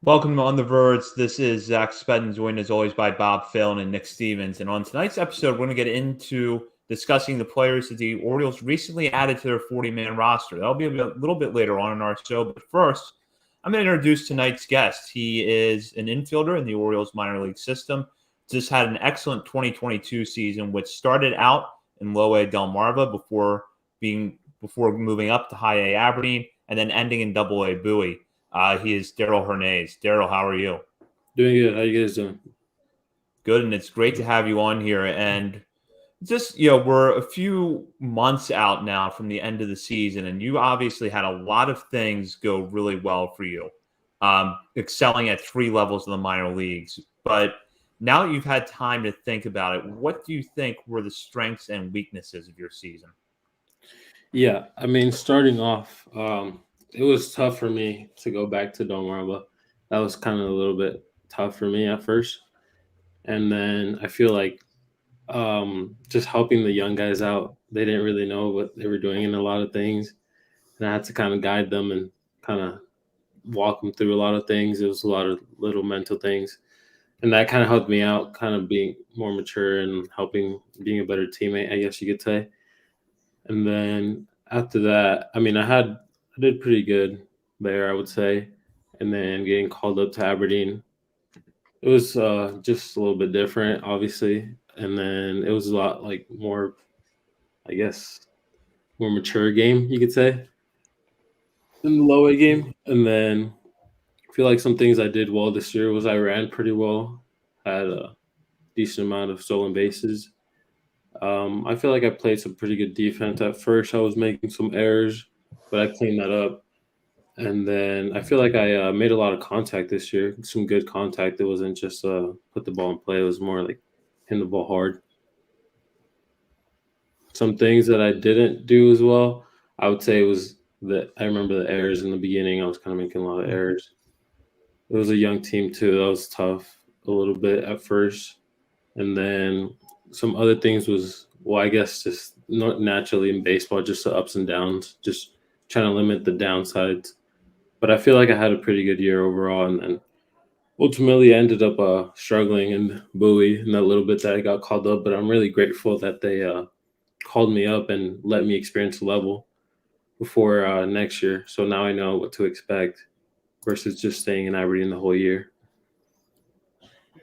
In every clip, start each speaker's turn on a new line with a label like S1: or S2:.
S1: Welcome on the Verge. This is Zach Spedden, joined as always by Bob Phelan and Nick Stevens. And on tonight's episode, we're going to get into discussing the players that the Orioles recently added to their 40-man roster. That'll be a little bit later on in our show. But first, I'm going to introduce tonight's guest. He is an infielder in the Orioles minor league system. Just had an excellent 2022 season, which started out in Low A Delmarva before moving up to High A Aberdeen and then ending in Double A Bowie. He is Darell Hernaiz. Darell, how are you?
S2: Doing good. How you guys doing?
S1: Good, and it's great to have you on here. And we're a few months out now from the end of the season, and you obviously had a lot of things go really well for you, excelling at three levels of the minor leagues. But now that you've had time to think about it, what do you think were the strengths and weaknesses of your season?
S2: Yeah, starting off, it was tough for me to go back to Delmarva. That was kind of a little bit tough for me at first. And then I feel like just helping the young guys out, they didn't really know what they were doing in a lot of things. And I had to kind of guide them and kind of walk them through a lot of things. It was a lot of little mental things. And that kind of helped me out, kind of being more mature and helping being a better teammate, I guess you could say. And then after that, I did pretty good there, I would say. And then getting called up to Aberdeen, it was just a little bit different, obviously. And then it was a lot like more, I guess, more mature game, you could say, in the low A game. And then I feel like some things I did well this year was I ran pretty well, had a decent amount of stolen bases. I feel like I played some pretty good defense. At first, I was making some errors, but I cleaned that up. And then I feel like I made a lot of contact this year, some good contact. It wasn't just put the ball in play. It was more like hitting the ball hard. Some things that I didn't do as well, I would say it was that I remember the errors in the beginning. I was kind of making a lot of errors. It was a young team too. That was tough a little bit at first. And then some other things was, well, I guess just not naturally in baseball, just the ups and downs, just trying to limit the downsides. But I feel like I had a pretty good year overall, and then ultimately I ended up struggling in Bowie in that little bit that I got called up. But I'm really grateful that they called me up and let me experience the level before next year. So now I know what to expect versus just staying in Aberdeen the whole year.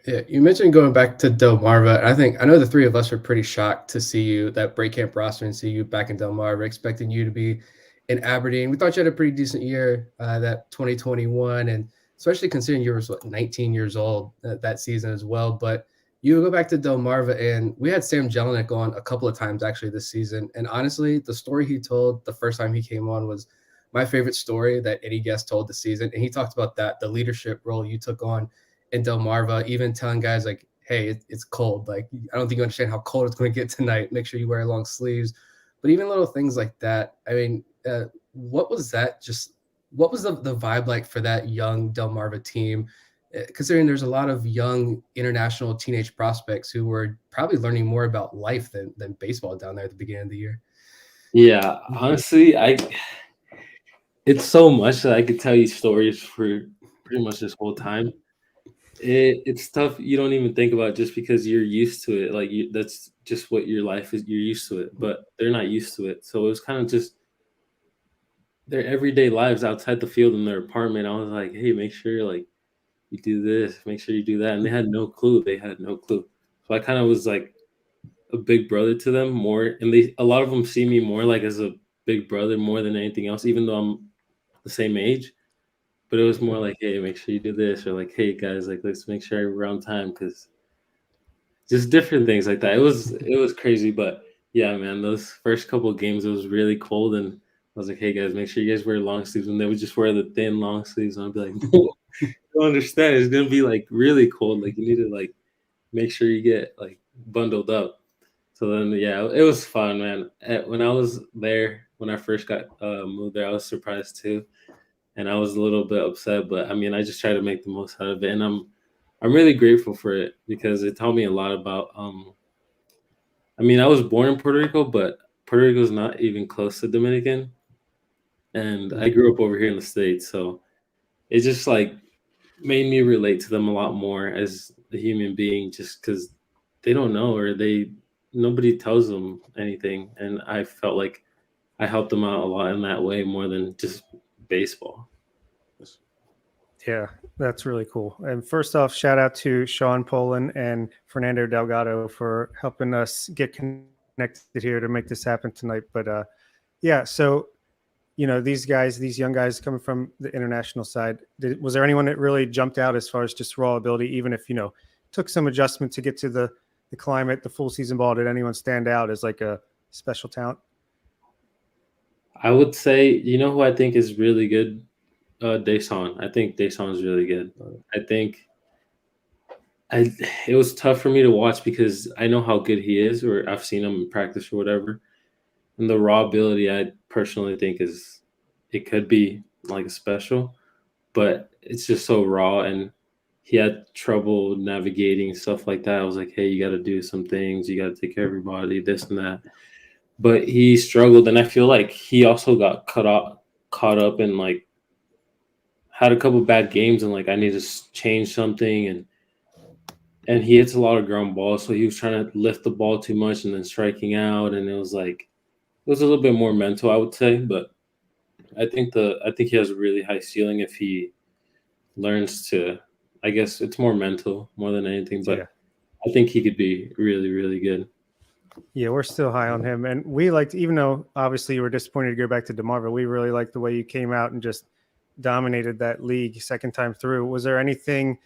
S3: Yeah, you mentioned going back to Delmarva. I know the three of us were pretty shocked to see you that break camp roster and see you back in Delmarva, expecting you to be in Aberdeen. We thought you had a pretty decent year that 2021, and especially considering you were 19 years old that season as well. But you go back to Delmarva, and we had Sam Jelinek on a couple of times actually this season. And honestly, the story he told the first time he came on was my favorite story that any guest told this season. And he talked about the leadership role you took on in Delmarva, even telling guys like, hey, it's cold. Like, I don't think you understand how cold it's going to get tonight. Make sure you wear long sleeves. But even little things like that. What was that? What was the vibe like for that young Delmarva team? Considering there's a lot of young international teenage prospects who were probably learning more about life than baseball down there at the beginning of the year.
S2: Yeah, honestly, it's so much that I could tell you stories for pretty much this whole time. It's tough. You don't even think about it just because you're used to it. Like that's just what your life is. You're used to it, but they're not used to it. So it was kind of just their everyday lives outside the field in their apartment. I was like, hey, make sure like you do this, make sure you do that, and they had no clue. They had no clue. So I kind of was like a big brother to them more, and a lot of them see me more like as a big brother more than anything else, even though I'm the same age. But it was more like, hey, make sure you do this, or like, hey guys, like let's make sure we're on time, because just different things like that. It was crazy, but yeah, man, those first couple of games it was really cold, and I was like, hey guys, make sure you guys wear long sleeves, and they would just wear the thin long sleeves, and I'd be like, no, you don't understand, it's gonna be like really cold, like you need to like make sure you get like bundled up. So then yeah, it was fun, man. When I was there, when I first got moved there, I was surprised too, and I was a little bit upset, but I just try to make the most out of it, and I'm really grateful for it because it taught me a lot about. I was born in Puerto Rico, but Puerto Rico is not even close to Dominican, and I grew up over here in the States, so it's just like made me relate to them a lot more as a human being, just because they don't know, or nobody tells them anything, and I felt like I helped them out a lot in that way more than just baseball.
S4: Yeah, that's really cool. And first off, shout out to Sean Poland and Fernando Delgado for helping us get connected here to make this happen tonight. But yeah, so these young guys coming from the international side, was there anyone that really jumped out as far as just raw ability, even if took some adjustment to get to the climate, the full season ball? Did anyone stand out as like a special talent?
S2: I would say, who I think is really good? Deson. I think Deson is really good. I think it was tough for me to watch because I know how good he is, or I've seen him in practice or whatever. And the raw ability, I personally think it could be like a special, but it's just so raw, and he had trouble navigating stuff like that. I was like, hey, you got to do some things. You got to take care of everybody, this and that. But he struggled, and I feel like he also got caught up in like had a couple bad games, and like I need to change something, and he hits a lot of ground balls, so he was trying to lift the ball too much and then striking out, and it was a little bit more mental, I would say. But I think he has a really high ceiling if he learns to. I guess it's more mental more than anything, but yeah. I think he could be really, really good.
S4: Yeah, we're still high on him, and we liked, even though obviously you were disappointed to go back to DeMarva, we really liked the way you came out and just dominated that league second time through. Was there anything,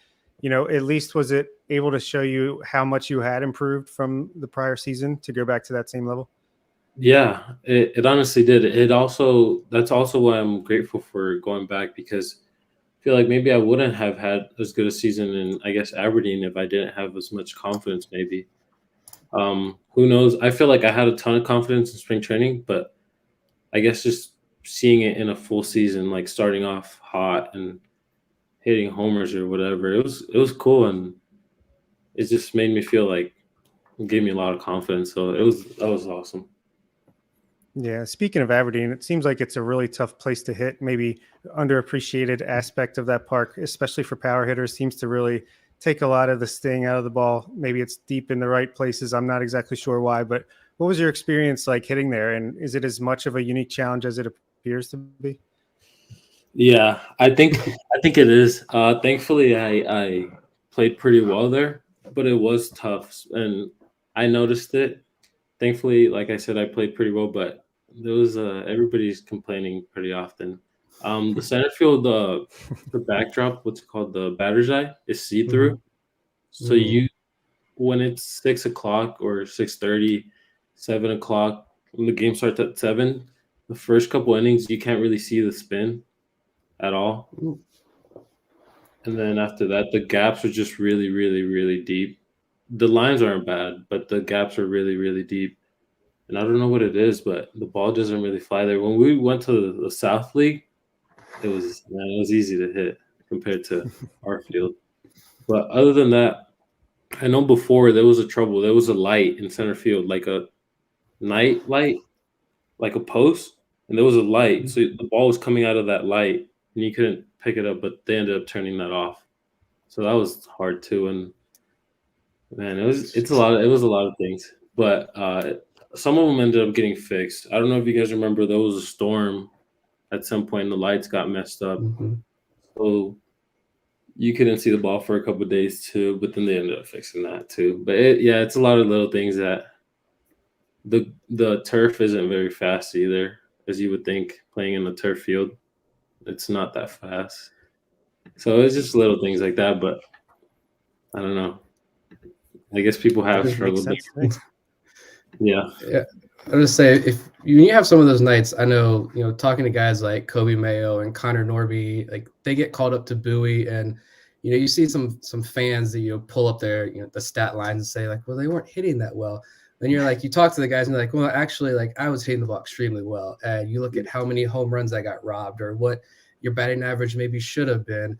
S4: at least was it able to show you how much you had improved from the prior season to go back to that same level?
S2: Yeah, it honestly did. That's also why I'm grateful for going back, because I feel like maybe I wouldn't have had as good a season in, I guess, Aberdeen if I didn't have as much confidence maybe. Who knows? I feel like I had a ton of confidence in spring training, but I guess just seeing it in a full season, like starting off hot and hitting homers or whatever, it was cool, and it just made me feel like it gave me a lot of confidence. So that was awesome.
S4: Yeah. Speaking of Aberdeen, it seems like it's a really tough place to hit. Maybe underappreciated aspect of that park, especially for power hitters, seems to really take a lot of the sting out of the ball. Maybe it's deep in the right places. I'm not exactly sure why, but what was your experience like hitting there? And is it as much of a unique challenge as it appears to be?
S2: Yeah, I think it is. Thankfully, I played pretty well there, but it was tough, and I noticed it. Thankfully, like I said, I played pretty well, but there was everybody's complaining pretty often. The center field, the backdrop, what's it called, the batter's eye, is see-through. Mm-hmm. So when it's 6 o'clock or 6:30, 7 o'clock, when the game starts at 7, the first couple innings you can't really see the spin at all. Ooh. And then after that, the gaps are just really, really, really deep. The lines aren't bad, but the gaps are really, really deep. And I don't know what it is, but the ball doesn't really fly there. When we went to the South League, it was easy to hit compared to our field. But other than that, I know before there was trouble. There was a light in center field, like a night light, like a post, and there was a light. So the ball was coming out of that light, and you couldn't pick it up, but they ended up turning that off. So that was hard too. And man, it was a lot of things, but some of them ended up getting fixed. I don't know if you guys remember, there was a storm at some point and the lights got messed up. Mm-hmm. So you couldn't see the ball for a couple of days too, but then they ended up fixing that too. But it's a lot of little things that the turf isn't very fast either, as you would think, playing in the turf field. It's not that fast. So it's just little things like that, but I don't know. I guess people have struggled. Yeah.
S3: I would say if you have some of those nights, I know, talking to guys like Kobe Mayo and Connor Norby, like they get called up to Bowie, and you see some fans that pull up their the stat lines and say like, well, they weren't hitting that well. Then you're like, you talk to the guys and you're like, well, actually, like I was hitting the ball extremely well, and you look at how many home runs I got robbed or what your batting average maybe should have been.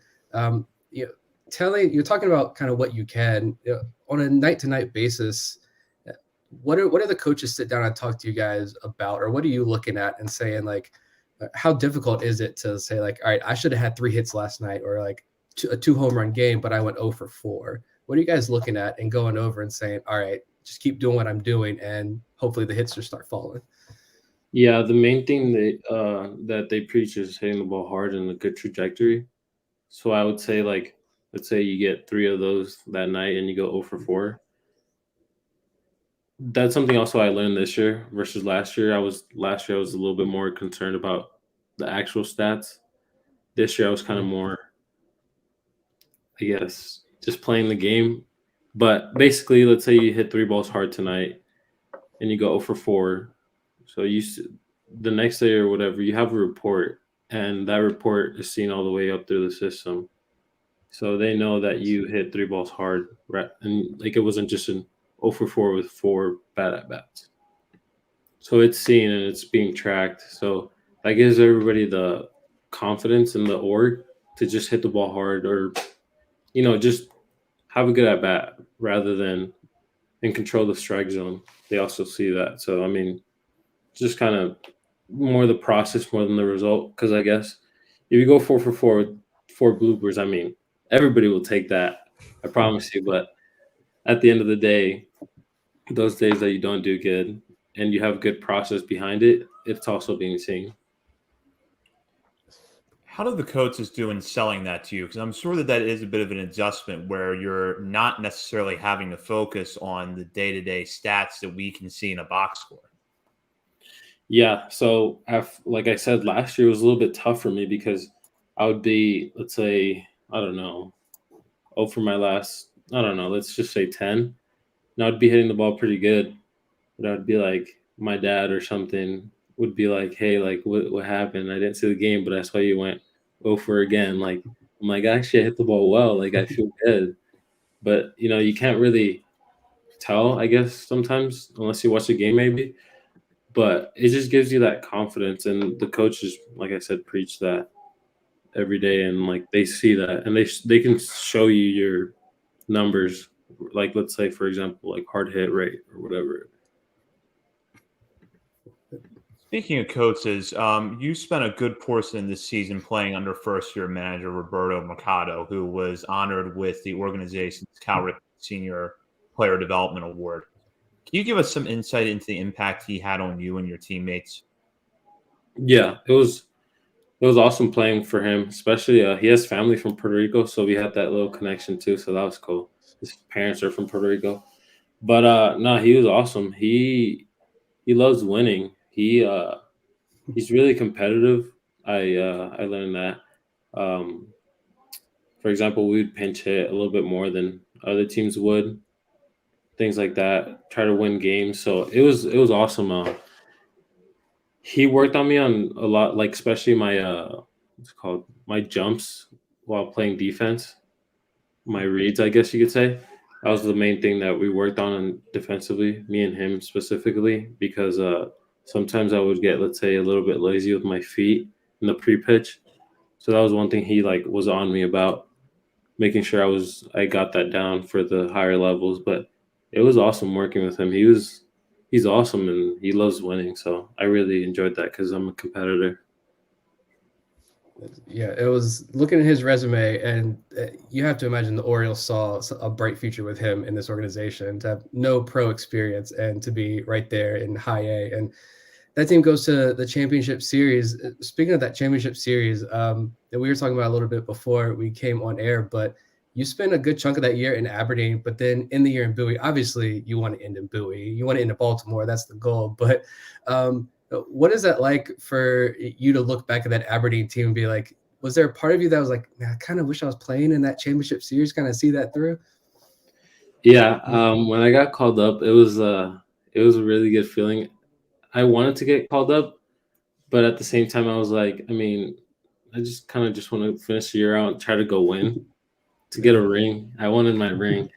S3: You're talking about kind of what you can on a night-to-night basis. What are the coaches sit down and talk to you guys about, or what are you looking at and saying like, how difficult is it to say like, all right, I should have had 3 hits last night, or like a 2 home run game, but I went 0 for 4. What are you guys looking at and going over and saying, all right, just keep doing what I'm doing, and hopefully the hits just start falling?
S2: Yeah, the main thing that they preach is hitting the ball hard and a good trajectory. So I would say, like, let's say you get 3 of those that night and you go 0 for 4. That's something also I learned this year versus last year. I was a little bit more concerned about the actual stats. This year I was kind of more, I guess, just playing the game. But basically, let's say you hit 3 balls hard tonight and you go 0 for 4. So the next day or whatever, you have a report, and that report is seen all the way up through the system. So they know that you hit 3 balls hard, right? And like, it wasn't just an 0 for 4 with 4 bad at bats. So it's seen and it's being tracked. So that gives everybody the confidence in the org to just hit the ball hard, or, just have a good at bat rather than and control the strike zone. They also see that. So, I mean, just kind of more the process more than the result. Because I guess if you go 4 for 4 with 4 bloopers, I mean, everybody will take that. I promise you. But at the end of the day, those days that you don't do good and you have good process behind it, it's also being seen.
S1: How do the coaches do in selling that to you? Because I'm sure that is a bit of an adjustment where you're not necessarily having to focus on the day-to-day stats that we can see in a box score.
S2: Yeah. So, like I said, last year was a little bit tough for me because I would be, let's say, I don't know, for my last, I don't know, let's just say 10. And I'd be hitting the ball pretty good. But I'd be like, my dad or something would be like, hey, like, what happened? I didn't see the game, but I saw you went 0 for again. Like, I'm like, actually, I hit the ball well. Like, I feel good. But, you can't really tell, I guess, sometimes, unless you watch the game maybe. But it just gives you that confidence. And the coaches, like I said, preach that every day. And, like, they see that. And they can show you your numbers. Like, let's say, for example, like hard hit rate or whatever.
S1: Speaking of coaches, you spent a good portion this season playing under first-year manager Roberto Mercado, who was honored with the organization's Cal Ripken Senior Player Development Award. Can you give us some insight into the impact he had on you and your teammates?
S2: Yeah, it was awesome playing for him, especially he has family from Puerto Rico, so we had that little connection too, so that was cool. His parents are from Puerto Rico. But no, he was awesome. He loves winning. He's really competitive. I learned that. For example, we would pinch hit a little bit more than other teams would. Things like that. Try to win games. So it was awesome. He worked on me on a lot, like especially my my jumps while playing defense. My reads, I guess you could say. That was the main thing that we worked on defensively, me and him specifically, because sometimes I would get, let's say, a little bit lazy with my feet in the pre-pitch. So that was one thing he was on me about, making sure I got that down for the higher levels. But it was awesome working with him. He's awesome and he loves winning. So I really enjoyed that because I'm a competitor.
S3: Yeah, it was looking at his resume, and you have to imagine the Orioles saw a bright future with him in this organization, to have no pro experience and to be right there in high A. And that team goes to the championship series. Speaking of that championship series, that we were talking about a little bit before we came on air, but you spent a good chunk of that year in Aberdeen, but then in the year in Bowie, obviously you want to end in Bowie, you want to end in Baltimore. That's the goal. But what is that like for you to look back at that Aberdeen team and be like, was there a part of you that was like, man, I kind of wish I was playing in that championship series, kind of see that through?
S2: Yeah. When I got called up, it was a really good feeling. I wanted to get called up, but at the same time, I was like, I mean, I just want to finish the year out and try to go win to get a ring. I wanted my ring.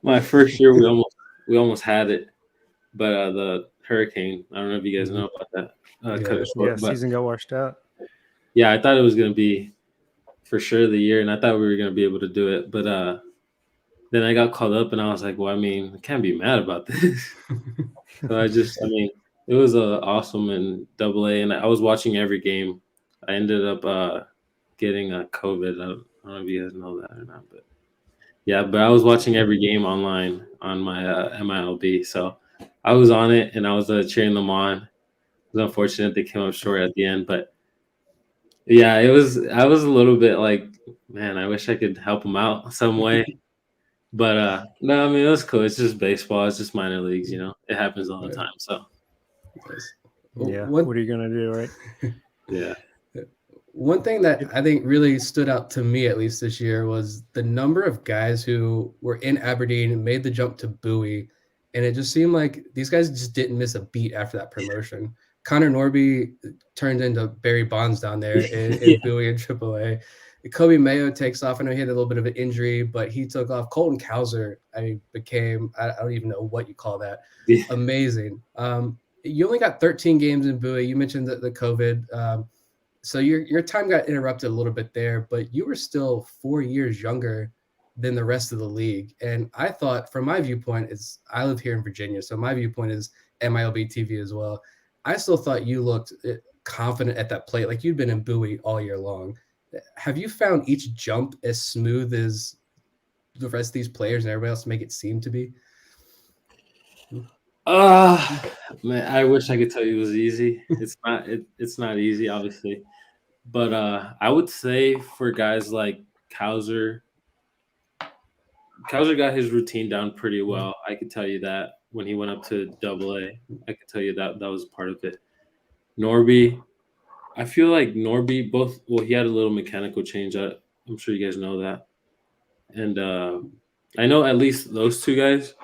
S2: My first year, we almost had it, but the hurricane. I don't know if you guys know about that. Cut it short, but
S4: season got washed out.
S2: yeah, I thought it was going to be for sure the year, and I thought we were going to be able to do it. But then I got called up, and I was like, well, I mean, I can't be mad about this. So it was awesome in Double A, and I was watching every game. I ended up getting COVID. I don't know if you guys know that or not, but yeah. But I was watching every game online on my MILB, so I was on it and I was cheering them on. It was unfortunate they came up short at the end, but yeah, it was. I was a little bit like, man, I wish I could help them out some way. But no, I mean it was cool. It's just baseball. It's just minor leagues, you know. It happens all the time. So
S4: Yeah.
S3: What-
S4: What are you gonna do, right?
S2: yeah.
S3: One thing that I think really stood out to me, at least this year, was the number of guys who were in Aberdeen and made the jump to Bowie. And it just seemed like these guys just didn't miss a beat after that promotion. Connor Norby turned into Barry Bonds down there in
S2: Yeah.
S3: Bowie and AAA. Kobe Mayo takes off. I know he had a little bit of an injury, but he took off. Colton Cowser, became, I don't even know what you call that.
S2: Yeah.
S3: Amazing. You only got 13 games in Bowie. You mentioned the COVID. So your time got interrupted a little bit there, but you were still 4 years younger than the rest of the league. And I thought, from my viewpoint, I live here in Virginia, so my viewpoint is MILB TV as well. I still thought you looked confident at that plate, like you'd been in Bowie all year long. Have you found each jump as smooth as the rest of these players and everybody else make it seem to be?
S2: Man, I wish I could tell you it was easy. It's not. It's not easy, obviously. But I would say for guys like Cowser got his routine down pretty well. I could tell you that when he went up to AA. I could tell you that was part of it. Norby, I feel like Norby he had a little mechanical change. I'm sure you guys know that. And I know at least those two guys.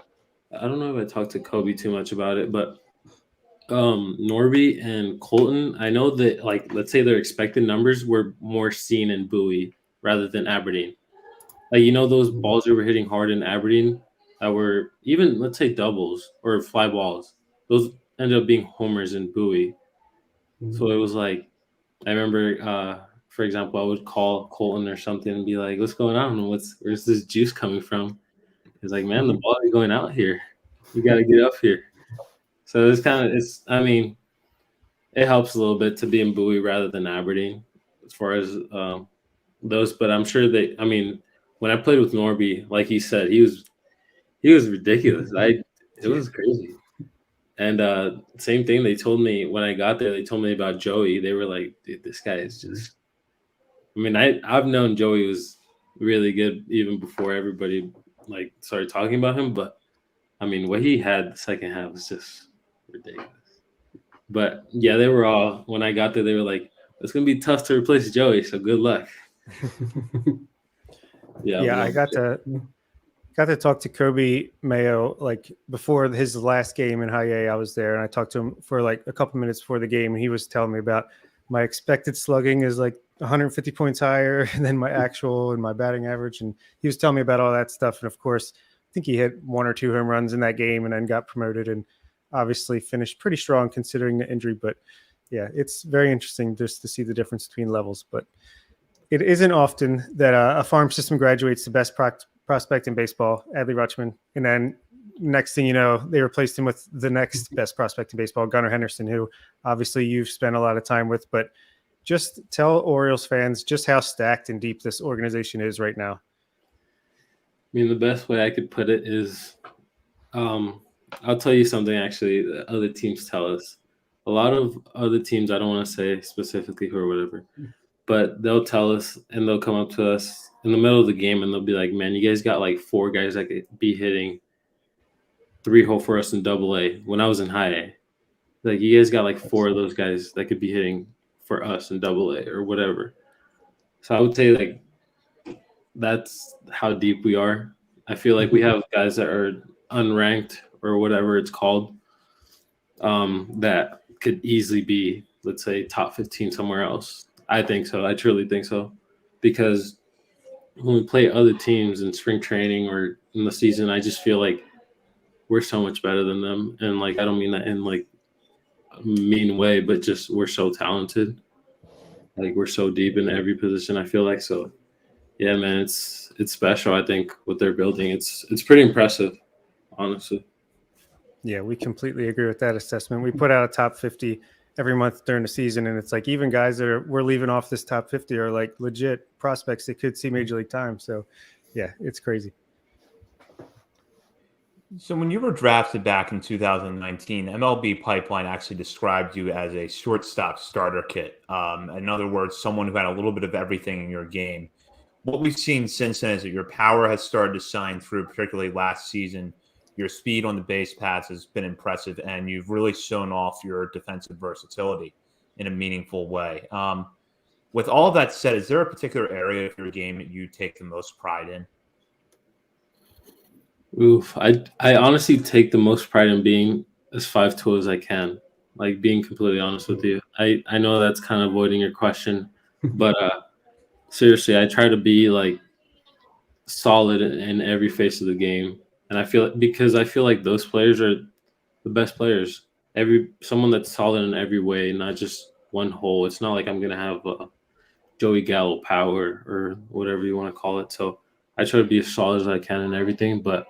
S2: I don't know if I talked to Kobe too much about it, but Norby and Colton, I know that, like, let's say their expected numbers were more seen in Bowie rather than Aberdeen. Like, you know, those balls that were hitting hard in Aberdeen that were even, let's say, doubles or fly balls, those ended up being homers in Bowie. So it was like, I remember, for example, I would call Colton or something and be like, "What's going on? Where's this juice coming from?" He's like, "Man, the ball is going out here. You got to get up here." So I mean, it helps a little bit to be in Bowie rather than Aberdeen as far as those. But I'm sure when I played with Norby, like he said, he was ridiculous. It was crazy. And same thing, they told me when I got there, they told me about Joey. They were like, "Dude, this guy is just," I mean, I've known Joey was really good even before everybody like started talking about him. But I mean, what he had the second half was just ridiculous. But yeah, they were all, when I got there, they were like, "It's gonna be tough to replace Joey, so good luck."
S4: Yeah, I got to talk to Kobe Mayo like before his last game in high A. I was there and I talked to him for like a couple minutes before the game, and he was telling me about my expected slugging is like 150 points higher than my actual and my batting average, and he was telling me about all that stuff. And of course, I think he hit 1 or 2 home runs in that game and then got promoted and obviously finished pretty strong considering the injury. But yeah, it's very interesting just to see the difference between levels. But it isn't often that a farm system graduates the best prospect in baseball, Adley Rutschman, and then next thing you know, they replaced him with the next best prospect in baseball, Gunnar Henderson, who obviously you've spent a lot of time with. But just tell Orioles fans just how stacked and deep this organization is right now.
S2: I mean, the best way I could put it is, I'll tell you something actually that other teams tell us. A lot of other teams, I don't want to say specifically who or whatever, but they'll tell us and they'll come up to us in the middle of the game and they'll be like, "Man, you guys got like 4 guys that could be hitting 3-hole for us in AA when I was in high A. Like, you guys got like 4 of those guys that could be hitting for us in AA or whatever." So I would say like that's how deep we are. I feel like we have guys that are unranked or whatever it's called, that could easily be, let's say, top 15 somewhere else. I think so. I truly think so. Because when we play other teams in spring training or in the season, I just feel like we're so much better than them. And like, I don't mean that in like a mean way, but just we're so talented. Like, we're so deep in every position, I feel like. So yeah, man, it's special. I think what they're building, it's pretty impressive, honestly.
S4: Yeah, we completely agree with that assessment. We put out a top 50 every month during the season. And it's like even guys that we're leaving off this top 50 are like legit prospects that could see major league time. So yeah, it's crazy.
S1: So when you were drafted back in 2019, MLB Pipeline actually described you as a shortstop starter kit. In other words, someone who had a little bit of everything in your game. What we've seen since then is that your power has started to shine through, particularly last season. Your speed on the base paths has been impressive, and you've really shown off your defensive versatility in a meaningful way. With all of that said, is there a particular area of your game that you take the most pride in?
S2: Oof, I honestly take the most pride in being as 5'2" as I can. Like being completely honest with you. I know that's kind of avoiding your question, but seriously, I try to be like solid in every phase of the game. And I feel like those players are the best players. Someone that's solid in every way, not just one hole. It's not like I'm gonna have a Joey Gallo power or whatever you want to call it. So I try to be as solid as I can in everything. But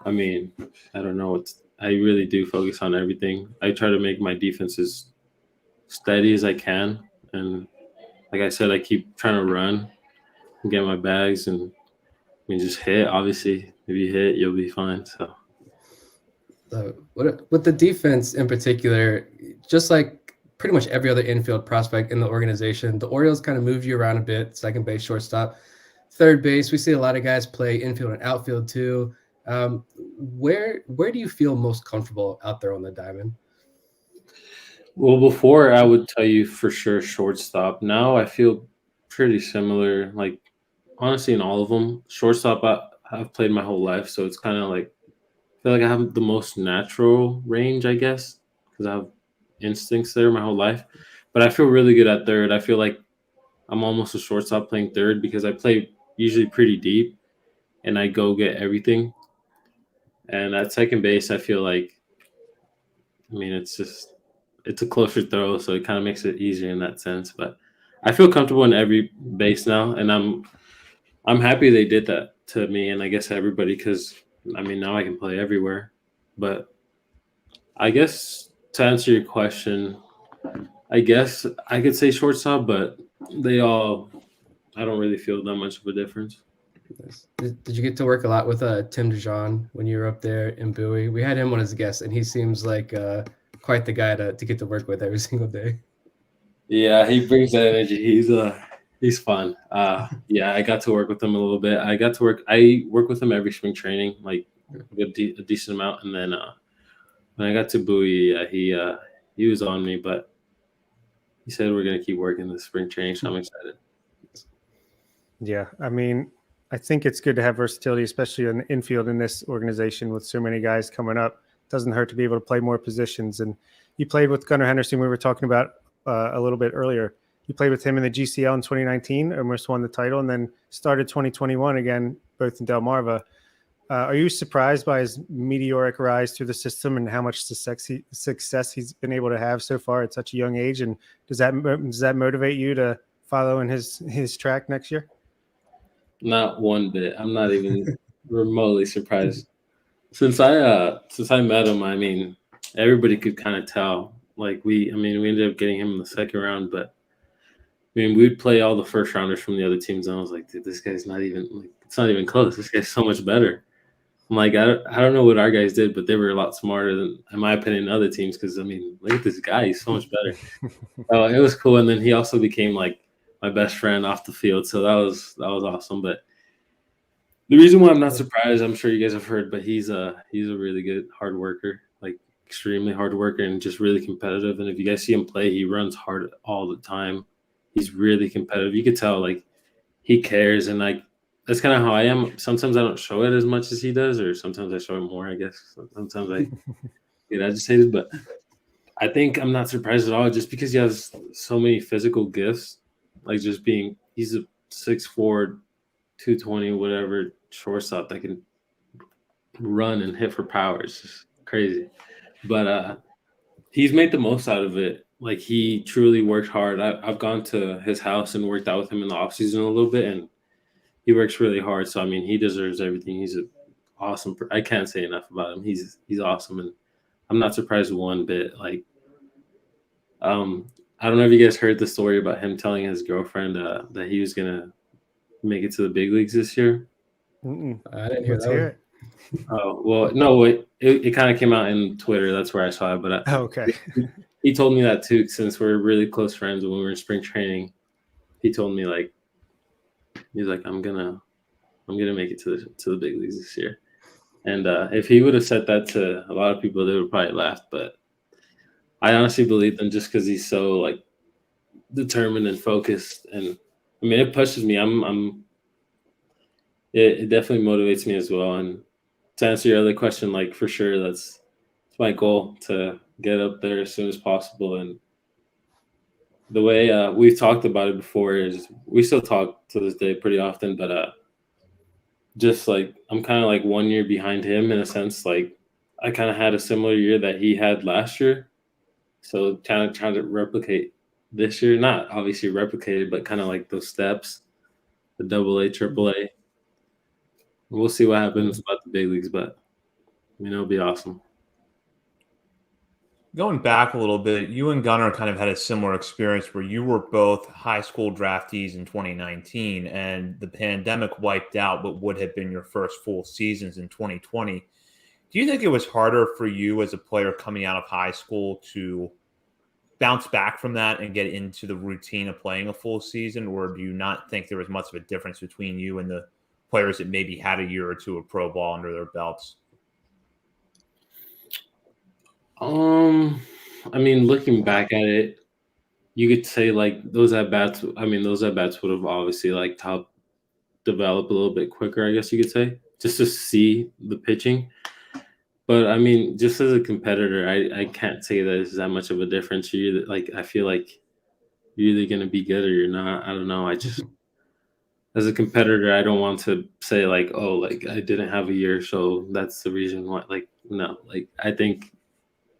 S2: I mean, I don't know. I really do focus on everything. I try to make my defense as steady as I can. And like I said, I keep trying to run and get my bags and just hit. Obviously, if you hit, you'll be fine. So
S3: with the defense in particular, just like pretty much every other infield prospect in the organization, the Orioles kind of move you around a bit: second base, shortstop, third base. We see a lot of guys play infield and outfield too. Where do you feel most comfortable out there on the diamond?
S2: Well, before I would tell you for sure shortstop. Now I feel pretty similar. Like honestly, in all of them, shortstop I've played my whole life, so it's kind of like I feel like I have the most natural range, I guess, because I have instincts there my whole life. But I feel really good at third. I feel like I'm almost a shortstop playing third because I play usually pretty deep and I go get everything. And at second base, I feel like, it's a closer throw, so it kind of makes it easier in that sense. But I feel comfortable in every base now, and I'm happy they did that to me, and I guess everybody, because now I can play everywhere. But I guess to answer your question, I guess I could say shortstop, but I don't really feel that much of a difference.
S3: Did you get to work a lot with Tim DeJohn when you were up there in Bowie? We had him on as a guest, and he seems like quite the guy to get to work with every single day.
S2: Yeah, he brings that energy. He's fun. Yeah, I got to work with him a little bit. I work with him every spring training, like a decent amount. And then when I got to Bowie, he was on me, but he said we're gonna keep working this spring training, so I'm excited.
S4: Yeah, I think it's good to have versatility, especially in the infield in this organization with so many guys coming up. It doesn't hurt to be able to play more positions. And you played with Gunnar Henderson. We were talking about a little bit earlier. You played with him in the GCL in 2019, almost won the title, and then started 2021 again, both in Delmarva. Are you surprised by his meteoric rise through the system and how much success he's been able to have so far at such a young age? And does that motivate you to follow in his track next year?
S2: Not one bit. I'm not even remotely surprised. Since I met him, everybody could kind of tell. Like we ended up getting him in the second round, but we'd play all the first rounders from the other teams, and I was like, dude, this guy's not even it's not even close. This guy's so much better. I'm like, I don't know what our guys did, but they were a lot smarter than, in my opinion, other teams. Because look at this guy; he's so much better. It was cool, and then he also became like my best friend off the field, so that was awesome. But the reason why I'm not surprised, I'm sure you guys have heard, but he's a really good hard worker, like extremely hard worker, and just really competitive. And if you guys see him play, he runs hard all the time. He's really competitive. You could tell like he cares, and like that's kind of how I am. Sometimes I don't show it as much as he does, or sometimes I show it more, I guess. Sometimes I get agitated, but I think I'm not surprised at all, just because he has so many physical gifts. Like he's a 6'4", 220, whatever shortstop that can run and hit for power. It's just crazy. But he's made the most out of it. Like he truly worked hard. I've gone to his house and worked out with him in the offseason a little bit, and he works really hard. So he deserves everything. He's awesome. I can't say enough about him. He's awesome, and I'm not surprised one bit. Like I don't know if you guys heard the story about him telling his girlfriend that he was gonna make it to the big leagues this year.
S3: I didn't hear
S4: Let's
S3: that
S4: hear
S3: one.
S4: it.
S2: Oh well, no, it kind of came out in Twitter. That's where I saw it. But
S4: Okay.
S2: he told me that too, since we're really close friends. When we were in spring training, he told me like he's like I'm gonna make it to the big leagues this year. And if he would have said that to a lot of people, they would probably laugh. But I honestly believe him just because he's so like determined and focused. And I mean, it pushes me. It definitely motivates me as well. And to answer your other question, like for sure, that's my goal to get up there as soon as possible. And the way we've talked about it before is we still talk to this day pretty often, but just like I'm kind of like 1 year behind him in a sense. Like I kind of had a similar year that he had last year, so kind of trying to replicate this year. Not obviously replicated, but kind of like those steps, the AA, AAA. We'll see what happens about the big leagues, but it'll be awesome.
S1: Going back a little bit, you and Gunnar kind of had a similar experience where you were both high school draftees in 2019, and the pandemic wiped out what would have been your first full seasons in 2020. Do you think it was harder for you as a player coming out of high school to bounce back from that and get into the routine of playing a full season, or do you not think there was much of a difference between you and the players that maybe had a year or two of pro ball under their belts?
S2: I mean, looking back at it, you could say like those at bats. I mean, those at bats would have obviously like helped develop a little bit quicker, I guess you could say, just to see the pitching. But I mean, just as a competitor, I can't say that it's that much of a difference. You like, I feel like you're either gonna be good or you're not. I don't know. I just as a competitor, I don't want to say like, oh, like I didn't have a year, so that's the reason why. Like, no, like I think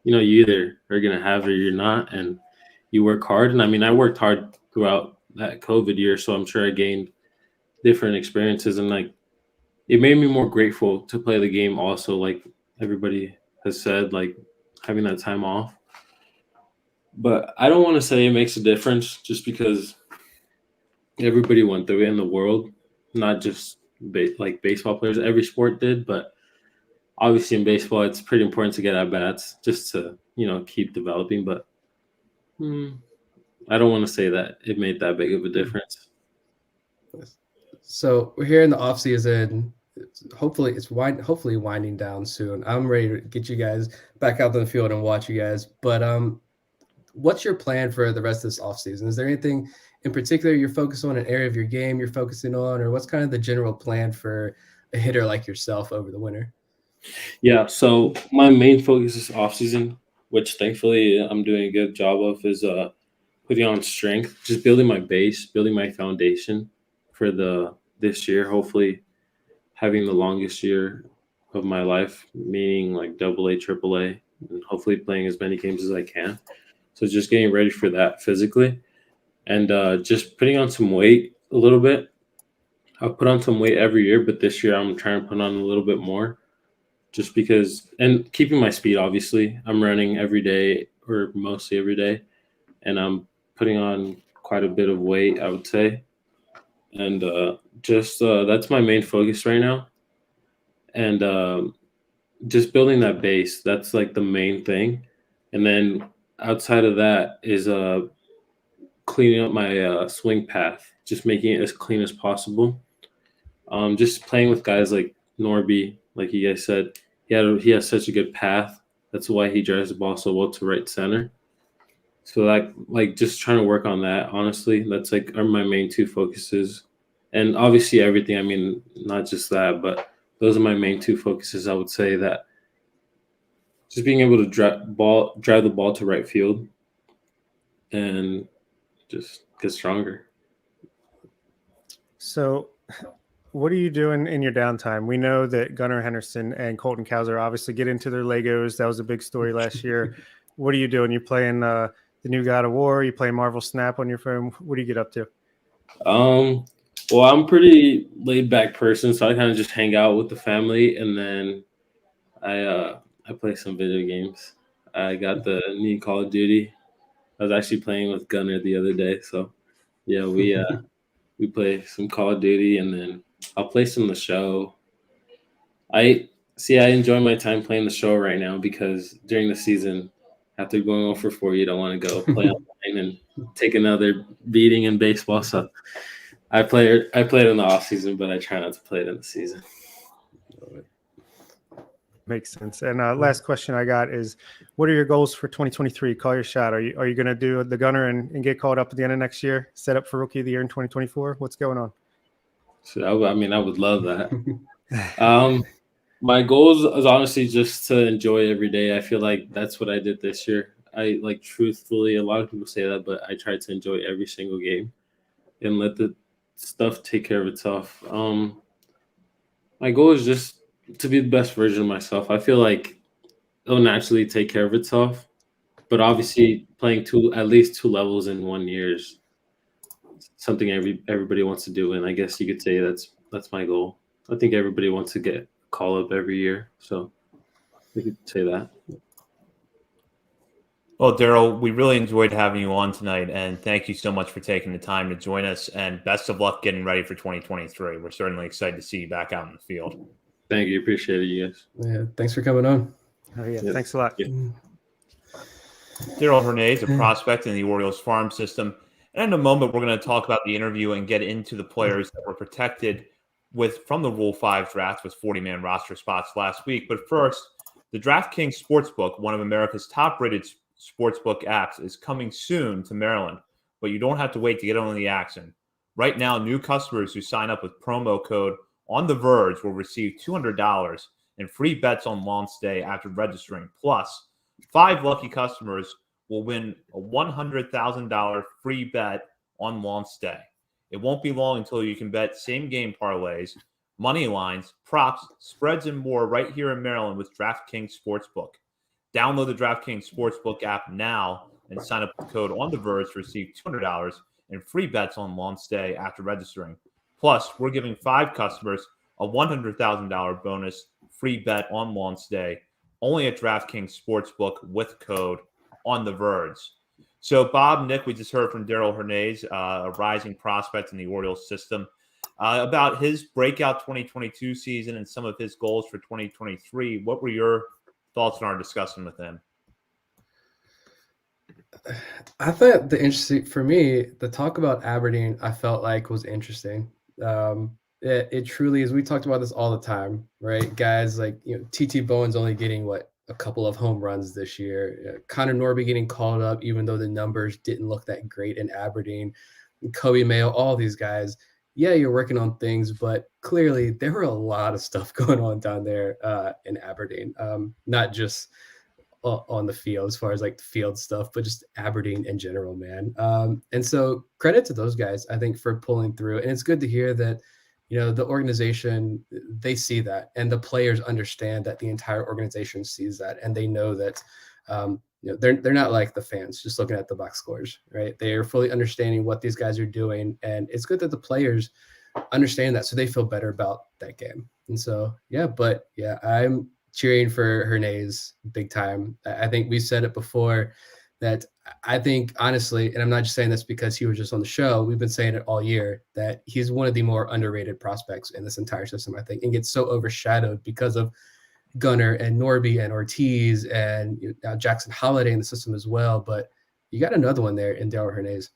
S2: you either are gonna have it or you're not, and you work hard. And I mean, I worked hard throughout that COVID year, so I'm sure I gained different experiences, and like it made me more grateful to play the game. Also, like everybody has said, like having that time off. But I don't want to say it makes a difference just because everybody went through it in the world, not just like baseball players. Every sport did, but obviously in baseball, it's pretty important to get at bats just to keep developing. But I don't want to say that it made that big of a difference.
S3: So we're here in the off season. Hopefully it's hopefully winding down soon. I'm ready to get you guys back out on the field and watch you guys. But what's your plan for the rest of this off season? Is there anything in particular you're focused on, an area of your game you're focusing on, or what's kind of the general plan for a hitter like yourself over the winter?
S2: Yeah, so my main focus is off season, which thankfully I'm doing a good job of, is putting on strength, just building my base, building my foundation for this year. Hopefully, having the longest year of my life, meaning like AA, AAA, and hopefully playing as many games as I can. So just getting ready for that physically, and just putting on some weight a little bit. I've put on some weight every year, but this year I'm trying to put on a little bit more, just because, and keeping my speed. Obviously, I'm running every day or mostly every day, and I'm putting on quite a bit of weight, I would say. And that's my main focus right now. And just building that base, that's like the main thing. And then outside of that is cleaning up my swing path, just making it as clean as possible. Just playing with guys like Norby, like you guys said, he has such a good path. That's why he drives the ball so well to right center. So like just trying to work on that. Honestly, that's like are my main two focuses, and obviously everything. I mean, not just that, but those are my main two focuses. I would say that just being able to drive the ball to right field, and just get stronger.
S4: So, what are you doing in your downtime? We know that Gunnar Henderson and Colton Cowser obviously get into their Legos. That was a big story last year. What are you doing? You playing the new God of War? You playing Marvel Snap on your phone? What do you get up to?
S2: Well, I'm pretty laid back person, so I kind of just hang out with the family, and then I play some video games. I got the new Call of Duty. I was actually playing with Gunner the other day. So yeah, we play some Call of Duty, and then I'll play some of the show. I enjoy my time playing the show right now because during the season, after going 0 for 4, you don't want to go play online and take another beating in baseball. So I play it in the off season, but I try not to play it in the season.
S4: Makes sense. And last question I got is, what are your goals for 2023? Call your shot. Are you going to do the Gunner and get called up at the end of next year? Set up for Rookie of the Year in 2024? What's going on?
S2: So I would love that. My goals is honestly just to enjoy every day. I feel like that's what I did this year. I truthfully, a lot of people say that, but I tried to enjoy every single game and let the stuff take care of itself. My goal is just to be the best version of myself. I feel like it'll naturally take care of itself, but obviously playing at least 2 levels in 1 year is something everybody wants to do, and I guess you could say that's my goal. I think everybody wants to get call up every year, so we could say that.
S1: Well, Darell, we really enjoyed having you on tonight, and thank you so much for taking the time to join us, and best of luck getting ready for 2023. We're certainly excited to see you back out in the field.
S2: Thank you. Appreciate it, you guys.
S3: Yeah, thanks for coming on.
S4: Oh, yeah. Thanks a lot.
S2: Yeah.
S1: Darell Hernaiz, a prospect in the Orioles farm system. And in a moment, we're going to talk about the interview and get into the players that were protected from the Rule 5 draft with 40-man roster spots last week. But first, the DraftKings Sportsbook, one of America's top-rated sportsbook apps, is coming soon to Maryland. But you don't have to wait to get on the action. Right now, new customers who sign up with promo code on the Verge will receive $200 in free bets on launch day after registering. Plus, 5 lucky customers will win a $100,000 free bet on launch day. It won't be long until you can bet same-game parlays, money lines, props, spreads, and more right here in Maryland with DraftKings Sportsbook. Download the DraftKings Sportsbook app now and sign up with code on the Verge to receive $200 in free bets on launch day after registering. Plus, we're giving 5 customers a $100,000 bonus free bet on launch day only at DraftKings Sportsbook with code on the Verge. So, Bob, Nick, we just heard from Darell Hernaiz, a rising prospect in the Orioles system, about his breakout 2022 season and some of his goals for 2023. What were your thoughts on our discussion with him?
S3: I thought for me, the talk about Aberdeen, I felt like was interesting. It truly is. We talked about this all the time, right? Guys like, TT Bowen's only getting a couple of home runs this year. Connor Norby getting called up, even though the numbers didn't look that great in Aberdeen. Kobe Mayo, all these guys. Yeah, you're working on things, but clearly there were a lot of stuff going on down there in Aberdeen. Not just on the field as far as the field stuff, but just Aberdeen in general, man. And so credit to those guys, I think, for pulling through. And it's good to hear that, the organization, they see that, and the players understand that the entire organization sees that. And they know that, they're not like the fans just looking at the box scores, right? They are fully understanding what these guys are doing. And it's good that the players understand that, so they feel better about that game. And so, I'm cheering for Hernaiz big time. I think we said it before that I think, honestly, and I'm not just saying this because he was just on the show, we've been saying it all year, that he's one of the more underrated prospects in this entire system, I think, and gets so overshadowed because of Gunner and Norby and Ortiz and now Jackson Holiday in the system as well. But you got another one there in Darell Hernaiz.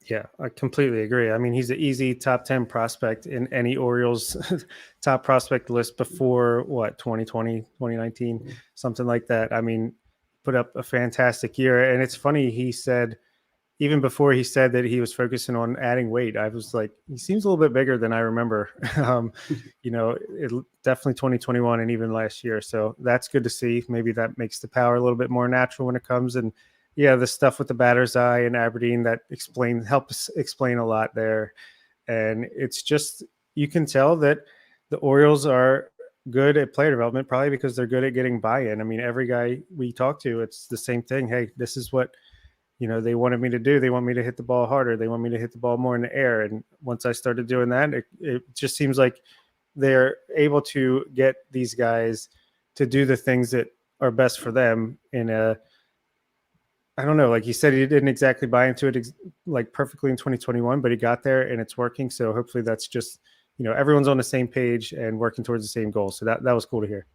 S4: Yeah, I completely agree. I mean, he's an easy top 10 prospect in any Orioles top prospect list before 2020, 2019, something like that. I mean, put up a fantastic year. And it's funny, he said, even before he said that he was focusing on adding weight, I was like, he seems a little bit bigger than I remember. It definitely 2021 and even last year. So that's good to see. Maybe that makes the power a little bit more natural when it comes. And yeah, the stuff with the batter's eye and Aberdeen that helps explain a lot there. And it's just, you can tell that the Orioles are good at player development, probably because they're good at getting buy-in. I mean, every guy we talk to, it's the same thing. Hey, this is what, they wanted me to do. They want me to hit the ball harder. They want me to hit the ball more in the air. And once I started doing that, it just seems like they're able to get these guys to do the things that are best for them in a I don't know. Like you said, he didn't exactly buy into it like perfectly in 2021, but he got there and it's working. So hopefully that's just, everyone's on the same page and working towards the same goal. So that was cool to hear.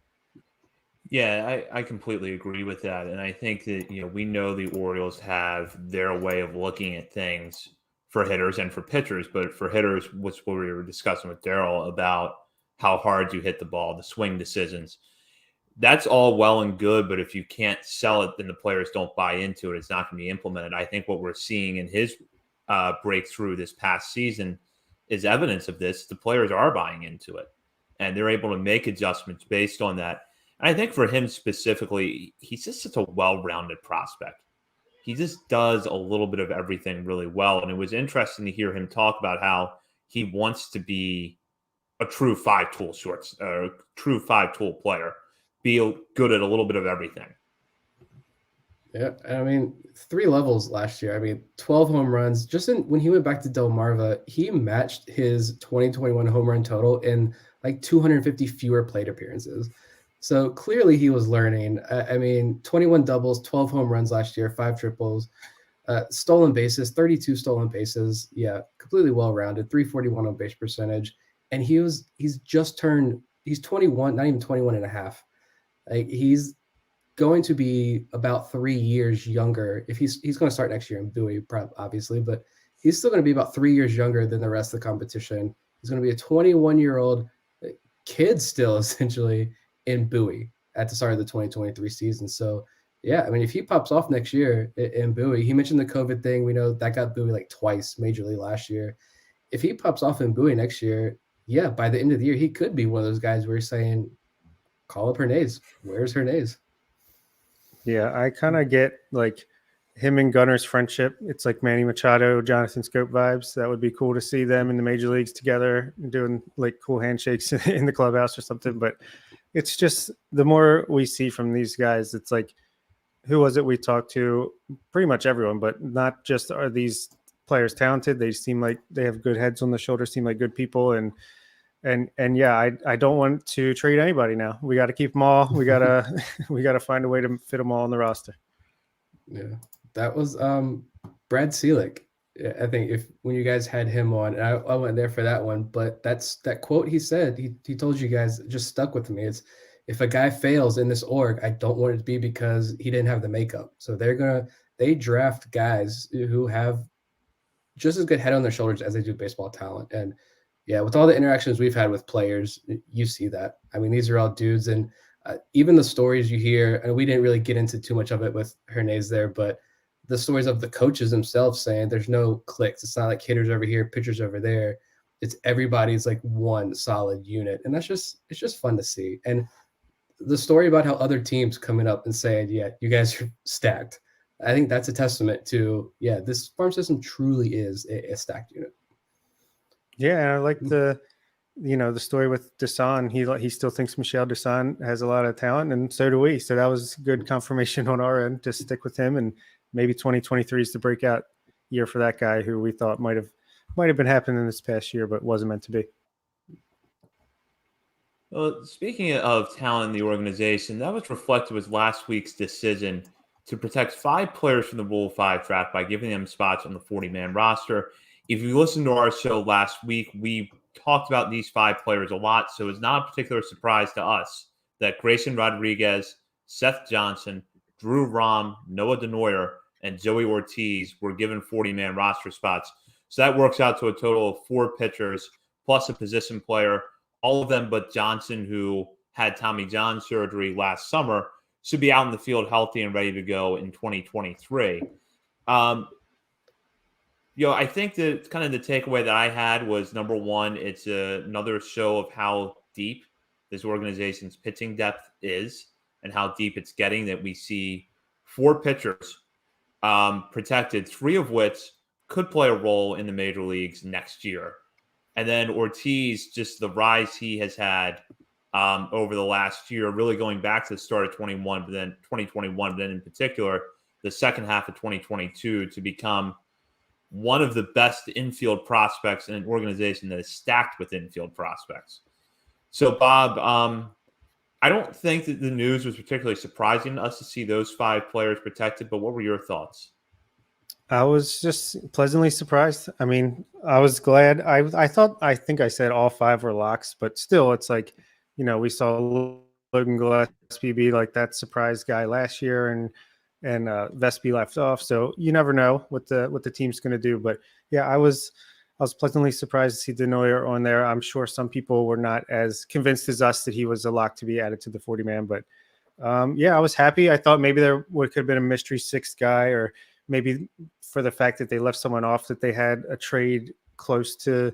S1: Yeah, I completely agree with that. And I think that, we know the Orioles have their way of looking at things for hitters and for pitchers. But for hitters, what's what we were discussing with Darell about how hard you hit the ball, the swing decisions. That's all well and good, but if you can't sell it, then the players don't buy into it. It's not going to be implemented. I think what we're seeing in his breakthrough this past season is evidence of this. The players are buying into it, and they're able to make adjustments based on that. And I think for him specifically, he's just such a well-rounded prospect. He just does a little bit of everything really well, and it was interesting to hear him talk about how he wants to be a true five-tool player. Be good at a little bit of everything.
S3: Yeah, I mean, 3 levels last year. I mean, 12 home runs. Just when he went back to Delmarva, he matched his 2021 home run total in like 250 fewer plate appearances. So clearly he was learning. I mean, 21 doubles, 12 home runs last year, 5 triples, stolen bases, 32 stolen bases. Yeah, completely well-rounded, 341 on base percentage. And he's 21, not even 21 and a half. Like he's going to be about 3 years younger. If he's going to start next year in Bowie, obviously, but he's still going to be about 3 years younger than the rest of the competition. He's going to be a 21-year-old kid still, essentially, in Bowie at the start of the 2023 season. So, yeah, I mean, if he pops off next year in Bowie, he mentioned the COVID thing. We know that got Bowie like twice majorly last year. If he pops off in Bowie next year, yeah, by the end of the year, he could be one of those guys where you're saying, call up Hernaiz. Where's Hernaiz?
S4: Yeah, I kind of get like him and Gunner's friendship. It's like Manny Machado, Jonathan Scope vibes. That would be cool to see them in the major leagues together doing like cool handshakes in the clubhouse or something. But it's just the more we see from these guys, it's like, who was it we talked to? Pretty much everyone, but not just are these players talented. They seem like they have good heads on the shoulders, seem like good people. And yeah, I don't want to trade anybody now. We got to keep them all. We got to find a way to fit them all on the roster.
S3: Yeah, that was Brad Selick. I think when you guys had him on, and I went there for that one, but that quote he said, he told you guys, just stuck with me. It's, if a guy fails in this org, I don't want it to be because he didn't have the makeup. So they draft guys who have just as good head on their shoulders as they do baseball talent. And yeah, with all the interactions we've had with players, you see that. I mean, these are all dudes, and even the stories you hear, and we didn't really get into too much of it with Hernaiz there, but the stories of the coaches themselves saying there's no clicks. It's not like hitters over here, pitchers over there. It's everybody's like one solid unit, and it's just fun to see. And the story about how other teams coming up and saying, yeah, you guys are stacked. I think that's a testament to, yeah, this farm system truly is a stacked unit.
S4: Yeah, and I like the story with Desan. He still thinks Michel Desan has a lot of talent, and so do we. So that was good confirmation on our end to stick with him, and maybe 2023 is the breakout year for that guy who we thought might have been happening this past year, but wasn't meant to be.
S1: Well, speaking of talent in the organization, that was reflected with last week's decision to protect 5 players from the Rule 5 draft by giving them spots on the 40-man roster. If you listened to our show last week, we talked about these 5 players a lot, so it's not a particular surprise to us that Grayson Rodriguez, Seth Johnson, Drew Rom, Noah Denoyer, and Joey Ortiz were given 40-man roster spots. So that works out to a total of 4 pitchers plus a position player. All of them but Johnson, who had Tommy John surgery last summer, should be out in the field healthy and ready to go in 2023. I think that kind of the takeaway that I had was, number one, it's another show of how deep this organization's pitching depth is and how deep it's getting, that we see 4 pitchers protected, 3 of which could play a role in the major leagues next year. And then Ortiz, just the rise he has had over the last year, really going back to the start of 2021, but then in particular, the second half of 2022, to become one of the best infield prospects in an organization that is stacked with infield prospects. So, Bob, I don't think that the news was particularly surprising to us to see those 5 players protected, but what were your thoughts?
S4: I was just pleasantly surprised. I mean, I was glad. I think I said all 5 were locks, but still, it's like, we saw Logan Gillespie be like that surprise guy last year, and Vespi left off. So you never know what the team's going to do. But yeah, I was pleasantly surprised to see Denoyer on there. I'm sure some people were not as convinced as us that he was a lock to be added to the 40-man, but yeah, I was happy. I thought maybe there could have been a mystery 6th guy, or maybe for the fact that they left someone off, that they had a trade close to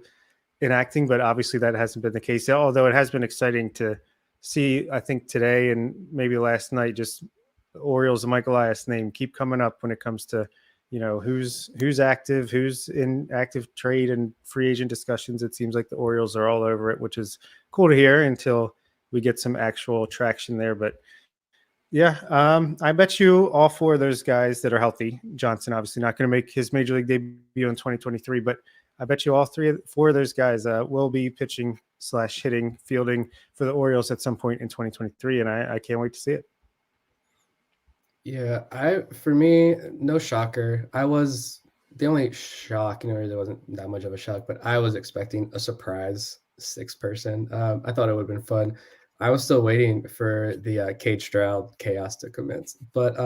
S4: enacting, but obviously that hasn't been the case. Although it has been exciting to see, I think today and maybe last night, just the Orioles and Mike Elias name keep coming up when it comes to, who's active, who's in active trade and free agent discussions. It seems like the Orioles are all over it, which is cool to hear until we get some actual traction there. But yeah, I bet you all 4 of those guys that are healthy. Johnson obviously not going to make his major league debut in 2023, but I bet you all 4 of those guys will be pitching / hitting, fielding for the Orioles at some point in 2023, and I can't wait to see it.
S3: Yeah, for me, no shocker. I was the only shock, there wasn't that much of a shock, but I was expecting a surprise 6th person. I thought it would have been fun. I was still waiting for the Cade Stroud chaos to commence, but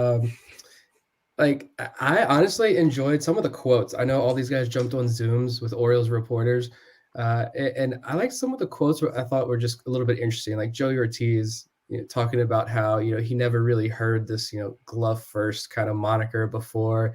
S3: I honestly enjoyed some of the quotes. I know all these guys jumped on Zooms with Orioles reporters, and I liked some of the quotes I thought were just a little bit interesting, like Joey Ortiz, talking about how he never really heard this glove first kind of moniker before,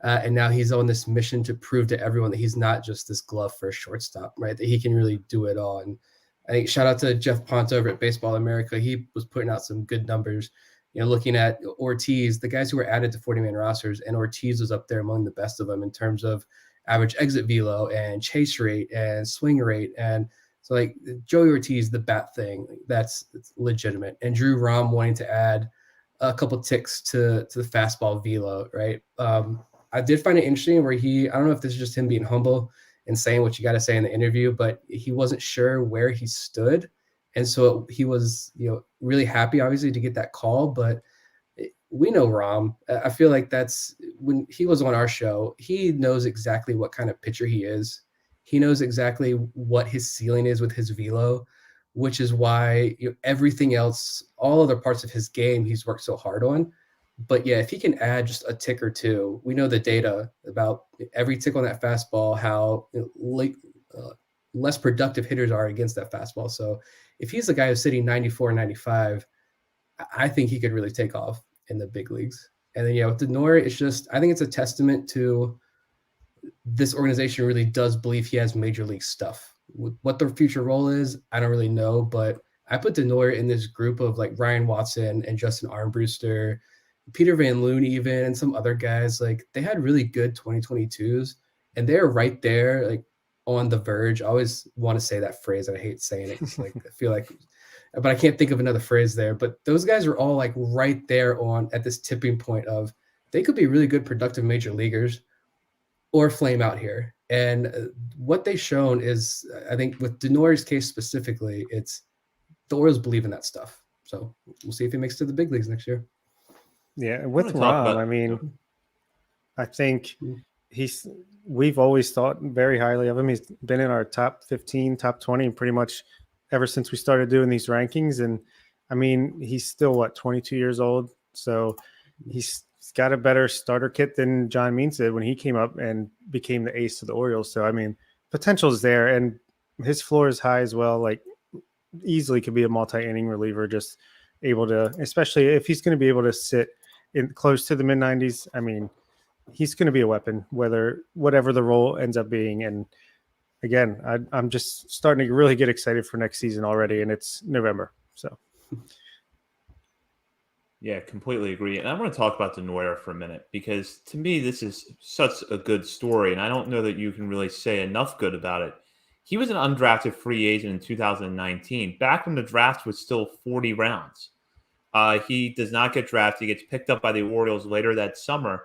S3: and now he's on this mission to prove to everyone that he's not just this glove first shortstop, right? That he can really do it all. And I think shout out to Jeff Ponte over at Baseball America. He was putting out some good numbers, looking at Ortiz, the guys who were added to 40-man rosters, and Ortiz was up there among the best of them in terms of average exit velo and chase rate and swing rate. And so like Joey Ortiz, the bat thing, it's legitimate. And Drew Rom wanting to add a couple ticks to the fastball velo, right? I did find it interesting where I don't know if this is just him being humble and saying what you got to say in the interview, but he wasn't sure where he stood. And so he was, really happy, obviously, to get that call. But we know Rom. I feel like that's when he was on our show, he knows exactly what kind of pitcher he is. He knows exactly what his ceiling is with his velo, which is why everything else, all other parts of his game, he's worked so hard on. But yeah, if he can add just a tick or two, we know the data about every tick on that fastball, how less productive hitters are against that fastball. So if he's the guy who's sitting 94, 95, I think he could really take off in the big leagues. And then, with Denoyer, it's just, I think it's a testament to this organization really does believe he has major league stuff. What the future role is, I don't really know, but I put Denoyer in this group of like Ryan Watson and Justin Armbruster, Peter Van Loon even, and some other guys. Like they had really good 2022s, and they're right there, like on the verge. I always want to say that phrase, and I hate saying it. It's like I feel like, but I can't think of another phrase there. But those guys are all like right there at this tipping point of they could be really good, productive major leaguers, or flame out here. And what they've shown is, I think with Denoyer's case specifically, it's the Orioles believe in that stuff. So we'll see if he makes it to the big leagues next year.
S4: Yeah, with Rom, I mean, I think we've always thought very highly of him. He's been in our top 15, top 20, and pretty much ever since we started doing these rankings. And I mean, he's still 22 years old. So he's got a better starter kit than John Means did when he came up and became the ace of the Orioles. So, I mean, potential is there, and his floor is high as well. Like easily could be a multi-inning reliever, just able to, especially if he's going to be able to sit in close to the mid 90s. I mean, he's going to be a weapon, whatever the role ends up being. And again, I'm just starting to really get excited for next season already, and it's November. So,
S1: yeah, completely agree. And I want to talk about Denoyer for a minute, because to me, this is such a good story, and I don't know that you can really say enough good about it. He was an undrafted free agent in 2019, back when the draft was still 40 rounds. He does not get drafted. He gets picked up by the Orioles later that summer.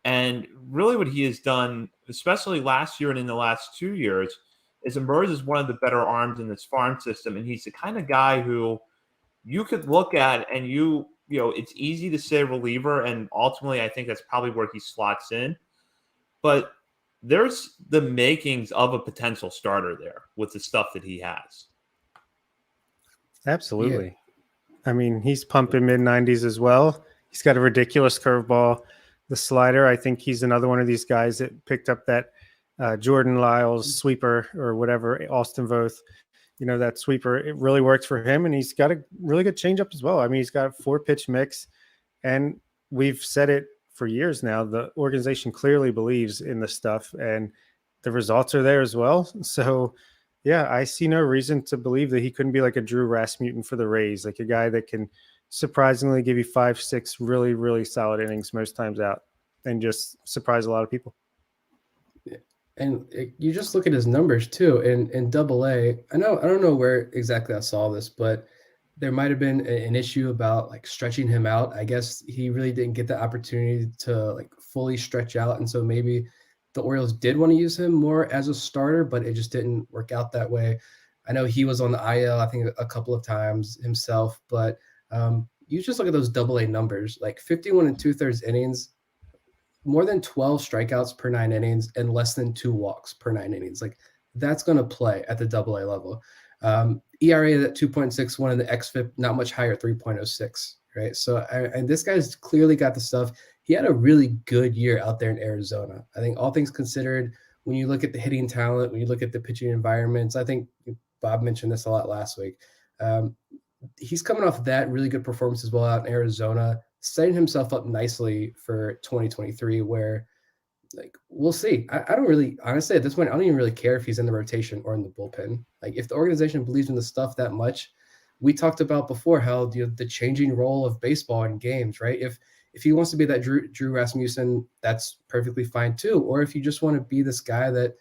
S1: And really what he has done, especially last year and in the last 2 years, is emerged as one of the better arms in this farm system. And he's the kind of guy who you could look at and it's easy to say reliever, and ultimately I think that's probably where he slots in. But there's the makings of a potential starter there with the stuff that he has.
S4: Absolutely. Yeah. I mean, he's pumping mid-90s as well. He's got a ridiculous curveball. The slider, I think he's another one of these guys that picked up that Jordan Lyles sweeper or whatever, Austin Voth, that sweeper. It really works for him, and he's got a really good changeup as well. I mean, he's got a 4-pitch mix, and we've said it for years now. The organization clearly believes in this stuff, and the results are there as well. So, yeah, I see no reason to believe that he couldn't be like a Drew Rasmussen for the Rays, like a guy that can surprisingly give you 5-6 really, really solid innings most times out and just surprise a lot of people.
S3: And you just look at his numbers too. In Double-A, I don't know where exactly I saw this, but there might have been an issue about like stretching him out. I guess he really didn't get the opportunity to like fully stretch out, and so maybe the Orioles did want to use him more as a starter, but it just didn't work out that way. I know he was on the IL, I think, a couple of times himself, but you just look at those Double-A numbers, like 51 2/3 innings, more than 12 strikeouts per 9 innings, and less than 2 walks per 9 innings. Like that's going to play at the Double-A level. ERA at 2.61 and the xFIP not much higher, 3.06. Right. So, and this guy's clearly got the stuff. He had a really good year out there in Arizona. I think all things considered, when you look at the hitting talent, when you look at the pitching environments, I think Bob mentioned this a lot last week. He's coming off that really good performance as well out in Arizona, setting himself up nicely for 2023, where like we'll see. I don't really, honestly, at this point, I don't even really care if he's in the rotation or in the bullpen. Like if the organization believes in the stuff that much, we talked about before how the changing role of baseball in games, right? If he wants to be that Drew Rasmussen, that's perfectly fine too. Or if you just want to be this guy that,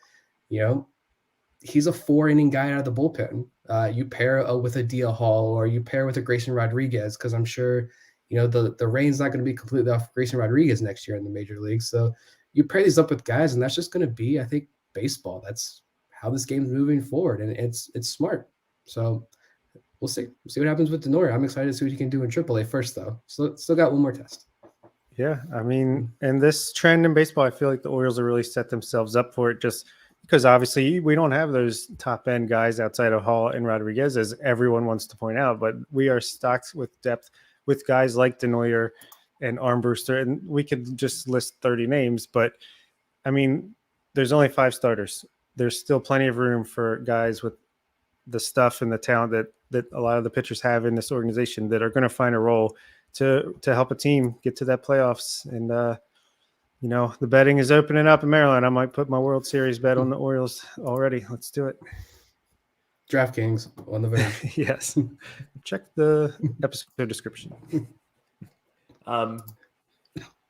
S3: he's a 4-inning guy out of the bullpen. You pair with a Dia Hall, or you pair with a Grayson Rodriguez, because I'm sure, the rain's not going to be completely off Grayson Rodriguez next year in the major leagues. So you pair these up with guys, and that's just going to be, I think, baseball. That's how this game's moving forward, and it's smart. So we'll see. We'll see what happens with Denoyer. I'm excited to see what he can do in AAA first, though. So still got one more test.
S4: Yeah, I mean, and this trend in baseball, I feel like the Orioles have really set themselves up for it, just because obviously we don't have those top-end guys outside of Hall and Rodriguez, as everyone wants to point out, but we are stocked with depth with guys like Denoyer and Armbruster, and we could just list 30 names, but I mean, there's only 5 starters. There's still plenty of room for guys with the stuff and the talent that a lot of the pitchers have in this organization that are going to find a role to help a team get to that playoffs. And the betting is opening up in Maryland. I might put my World Series bet on the Orioles already. Let's do it.
S3: DraftKings on the Verge.
S4: Yes. Check the episode description.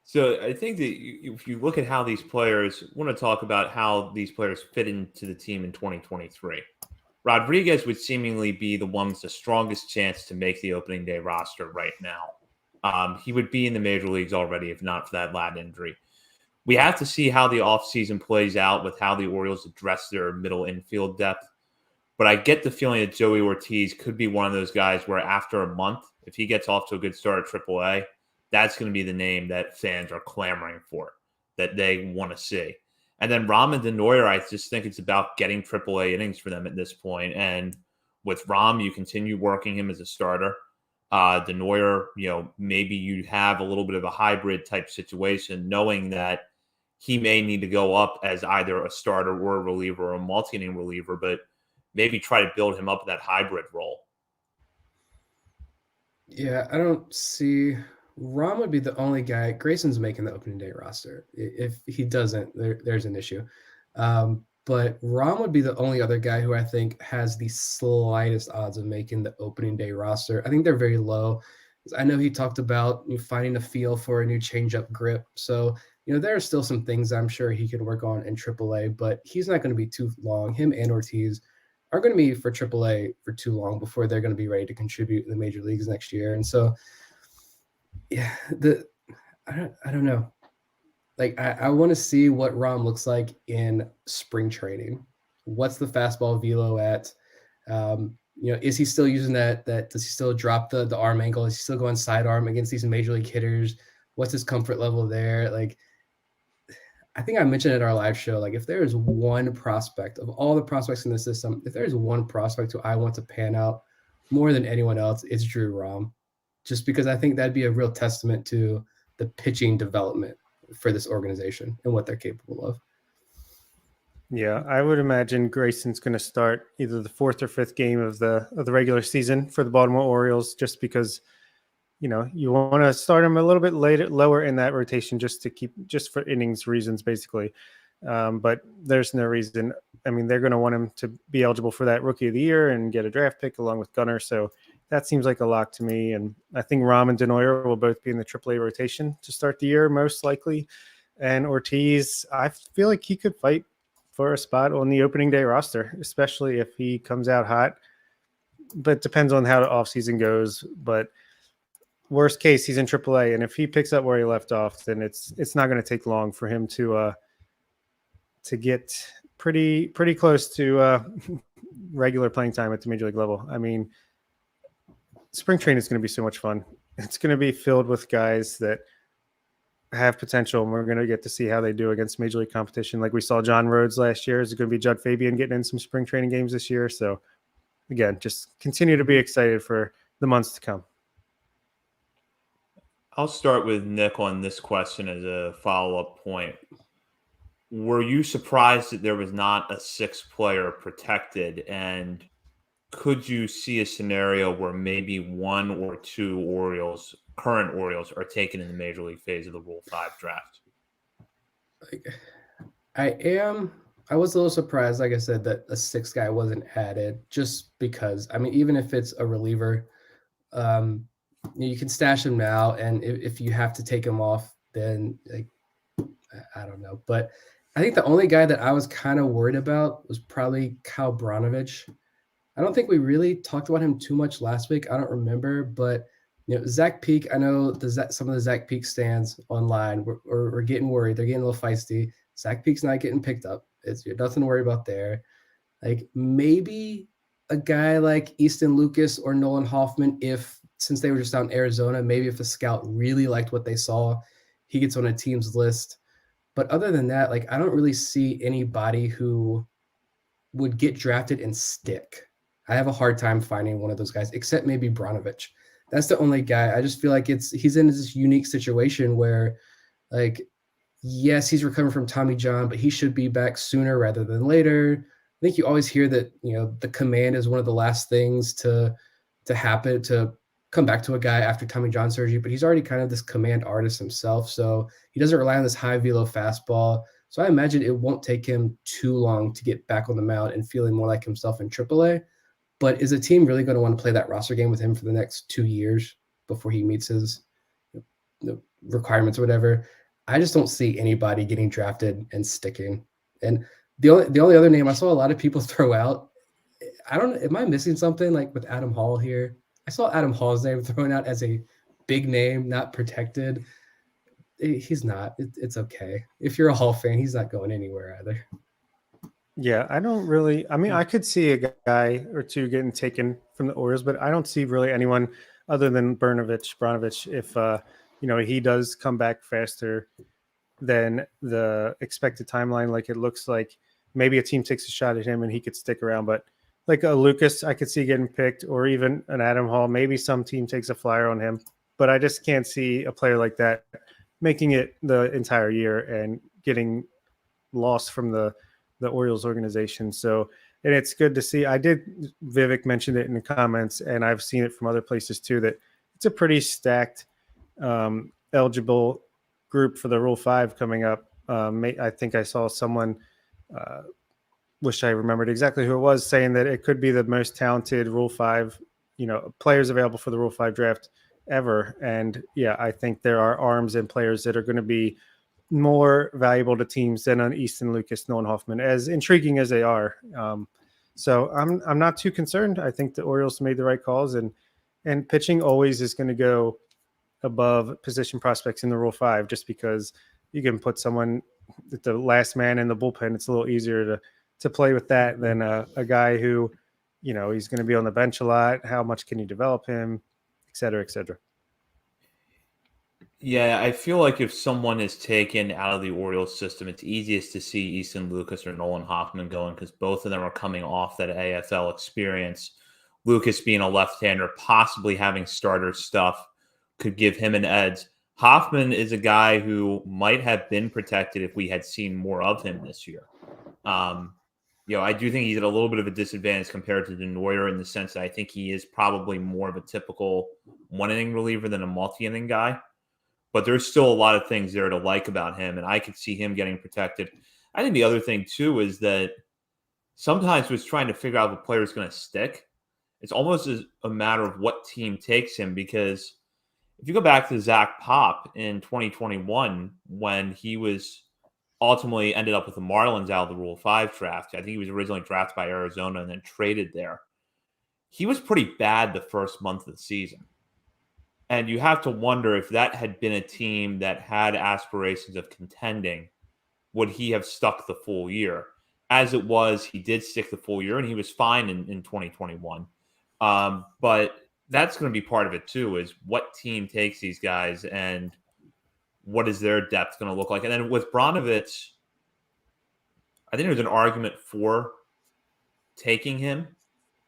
S1: So I think that if you look at how these players, want to talk about how these players fit into the team in 2023. Rodriguez would seemingly be the one with the strongest chance to make the opening day roster right now. He would be in the major leagues already if not for that lat injury. We have to see how the offseason plays out with how the Orioles address their middle infield depth. But I get the feeling that Joey Ortiz could be one of those guys where after a month, if he gets off to a good start at AAA, that's going to be the name that fans are clamoring for, that they want to see. And then Ram and Denoyer, I just think it's about getting AAA innings for them at this point. And with Ram, you continue working him as a starter. Denoyer, maybe you have a little bit of a hybrid type situation, knowing that he may need to go up as either a starter or a reliever or a multi-inning reliever, but maybe try to build him up that hybrid role.
S3: Yeah, I don't see. Ram would be the only guy. Grayson's making the opening day roster. If he doesn't, there's an issue. But Ram would be the only other guy who I think has the slightest odds of making the opening day roster. I think they're very low. I know he talked about finding a feel for a new changeup grip. So, there are still some things I'm sure he can work on in AAA, but he's not going to be too long. Him and Ortiz are going to be for AAA for too long before they're going to be ready to contribute in the major leagues next year. And so, yeah, I don't know. Like, I want to see what Ram looks like in spring training. What's the fastball velo at? is he still using that? Does he still drop the arm angle? Is he still going sidearm against these major league hitters? What's his comfort level there? Like, I think I mentioned at our live show, like if there is one prospect of all the prospects in the system, if there is one prospect who I want to pan out more than anyone else, it's Drew Rom, just because I think that'd be a real testament to the pitching development for this organization and what they're capable of.
S4: Yeah, I would imagine Grayson's going to start either the 4th or 5th game of the regular season for the Baltimore Orioles, just because you want to start him a little bit lower in that rotation just for innings reasons, basically. But there's no reason. I mean, they're going to want him to be eligible for that Rookie of the Year and get a draft pick along with Gunnar. So that seems like a lock to me. And I think Rom and Denoyer will both be in the AAA rotation to start the year, most likely. And Ortiz, I feel like he could fight for a spot on the opening day roster, especially if he comes out hot. But it depends on how the offseason goes. But worst case, he's in AAA, and if he picks up where he left off, then it's not going to take long for him to get pretty close to regular playing time at the major league level. I mean, spring training is going to be so much fun. It's going to be filled with guys that have potential, and we're going to get to see how they do against major league competition. Like we saw John Rhodes last year. Is it going to be Judd Fabian getting in some spring training games this year? So again, just continue to be excited for the months to come.
S1: I'll start with Nick on this question as a follow-up point. Were you surprised that there was not a 6th player protected? And could you see a scenario where maybe 1 or 2 current Orioles are taken in the major league phase of the Rule 5 draft?
S3: I was a little surprised, like I said, that a 6th guy wasn't added, just because, I mean, even if it's a reliever, you can stash him now. And if you have to take him off, then like, I don't know. But I think the only guy that I was kind of worried about was probably Kyle Branovich. I don't think we really talked about him too much last week. I don't remember, but Zach Peak, I know some of the Zach Peak stands online we're getting worried. They're getting a little feisty. Zach Peak's not getting picked up. It's nothing to worry about there. Like maybe a guy like Easton Lucas or Nolan Hoffman, since they were just out in Arizona, maybe if a scout really liked what they saw, he gets on a team's list. But other than that, like I don't really see anybody who would get drafted and stick. I have a hard time finding one of those guys, except maybe Branovich. That's the only guy. I just feel like he's in this unique situation where, like, yes, he's recovering from Tommy John, but he should be back sooner rather than later. I think you always hear that, the command is one of the last things to happen, to come back to a guy after Tommy John surgery, but he's already kind of this command artist himself. So he doesn't rely on this high velo fastball. So I imagine it won't take him too long to get back on the mound and feeling more like himself in AAA. But is a team really going to want to play that roster game with him for the next 2 years before he meets his requirements or whatever? I just don't see anybody getting drafted and sticking. And the only other name I saw a lot of people throw out, I don't know, am I missing something like with Adam Hall here? I saw Adam Hall's name thrown out as a big name, not protected. He's not. It's okay. If you're a Hall fan, he's not going anywhere either.
S4: Yeah, I mean, I could see a guy or two getting taken from the Orioles, but I don't see really anyone other than Branovich, if, he does come back faster than the expected timeline. Like it looks like maybe a team takes a shot at him and he could stick around, but like a Lucas, I could see getting picked, or even an Adam Hall. Maybe some team takes a flyer on him, but I just can't see a player like that making it the entire year and getting lost from the Orioles organization. So, and it's good to see. Vivek mentioned it in the comments, and I've seen it from other places too, that it's a pretty stacked eligible group for the Rule 5 coming up. I think I saw someone, wish I remembered exactly who it was, saying that it could be the most talented Rule 5, players available for the Rule 5 draft ever. And yeah, I think there are arms and players that are going to be more valuable to teams than an Easton Lucas, Nolan Hoffman, as intriguing as they are. So I'm not too concerned. I think the Orioles made the right calls, and pitching always is going to go above position prospects in the Rule 5, just because you can put someone at the last man in the bullpen. It's a little easier to play with that than a guy who he's going to be on the bench a lot. How much can you develop him, et cetera, et cetera.
S1: Yeah, I feel like if someone is taken out of the Orioles system, it's easiest to see Easton Lucas or Nolan Hoffman going because both of them are coming off that AFL experience. Lucas being a left-hander, possibly having starter stuff, could give him an edge. Hoffman is a guy who might have been protected if we had seen more of him this year. I do think he's at a little bit of a disadvantage compared to Denoyer in the sense that I think he is probably more of a typical one-inning reliever than a multi-inning guy. But there's still a lot of things there to like about him, and I could see him getting protected. I think the other thing, too, is that sometimes with trying to figure out if a player is going to stick, it's almost a matter of what team takes him, because if you go back to Zach Pop in 2021, when he was ultimately ended up with the Marlins out of the Rule 5 draft, I think he was originally drafted by Arizona and then traded there. He was pretty bad the first month of the season. And you have to wonder if that had been a team that had aspirations of contending, would he have stuck the full year? As it was, he did stick the full year, and he was fine in 2021. But that's going to be part of it, too, is what team takes these guys and what is their depth going to look like. And then with Branovich, I think there's an argument for taking him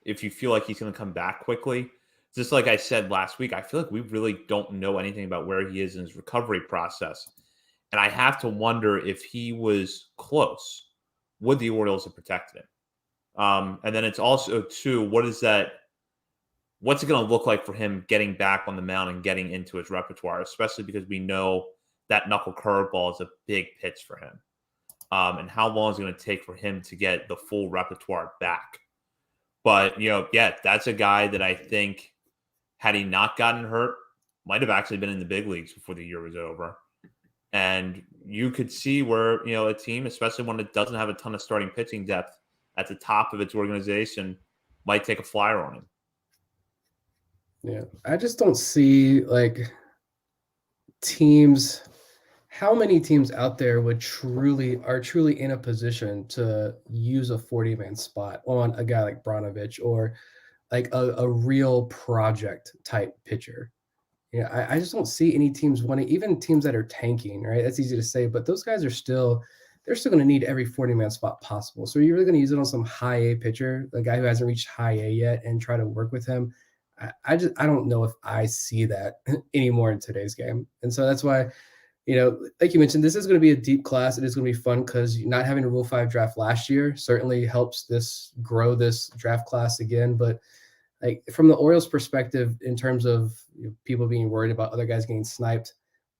S1: if you feel like he's going to come back quickly. Just like I said last week, I feel like we really don't know anything about where he is in his recovery process. And I have to wonder if he was close, would the Orioles have protected him? And then it's also, too, what's it going to look like for him getting back on the mound and getting into his repertoire, especially because we know that knuckle curveball is a big pitch for him. And how long is it going to take for him to get the full repertoire back? But, that's a guy that I think, had he not gotten hurt, might have actually been in the big leagues before the year was over. And you could see where, a team, especially one that doesn't have a ton of starting pitching depth at the top of its organization, might take a flyer on him.
S3: Yeah, I just don't see teams. How many teams out there are truly in a position to use a 40-man spot on a guy like Branovich or like a real project type pitcher? I just don't see any teams wanting, even teams that are tanking, right? That's easy to say, but those guys they're still going to need every 40-man spot possible. So you're really going to use it on some high A pitcher, the guy who hasn't reached high A yet, and try to work with him. I don't know if I see that anymore in today's game. And so that's why, like you mentioned, this is going to be a deep class. It is going to be fun because not having a Rule 5 draft last year certainly helps grow this draft class again. But like from the Orioles' perspective, in terms of people being worried about other guys getting sniped,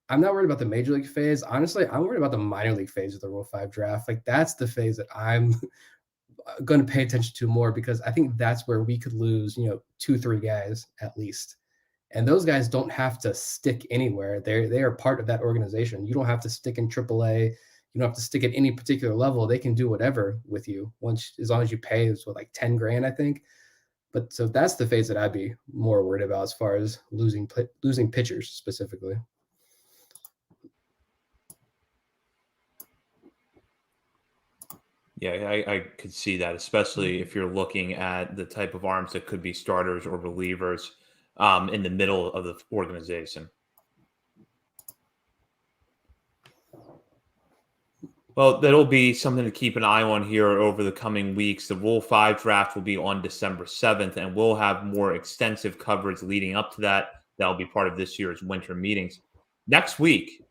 S3: I'm not worried about the major league phase. Honestly, I'm worried about the minor league phase of the Rule 5 draft. Like that's the phase that I'm going to pay attention to more, because I think that's where we could lose, 2-3 guys at least. And those guys don't have to stick anywhere. They are part of that organization. You don't have to stick in AAA. You don't have to stick at any particular level. They can do whatever with you as long as you pay is like $10,000, I think. But so that's the phase that I'd be more worried about as far as losing pitchers specifically.
S1: Yeah, I could see that, especially if you're looking at the type of arms that could be starters or relievers in the middle of the organization. Well, that'll be something to keep an eye on here over the coming weeks. The Rule 5 draft will be on December 7th, and we'll have more extensive coverage leading up to that. That'll be part of this year's winter meetings. Next week,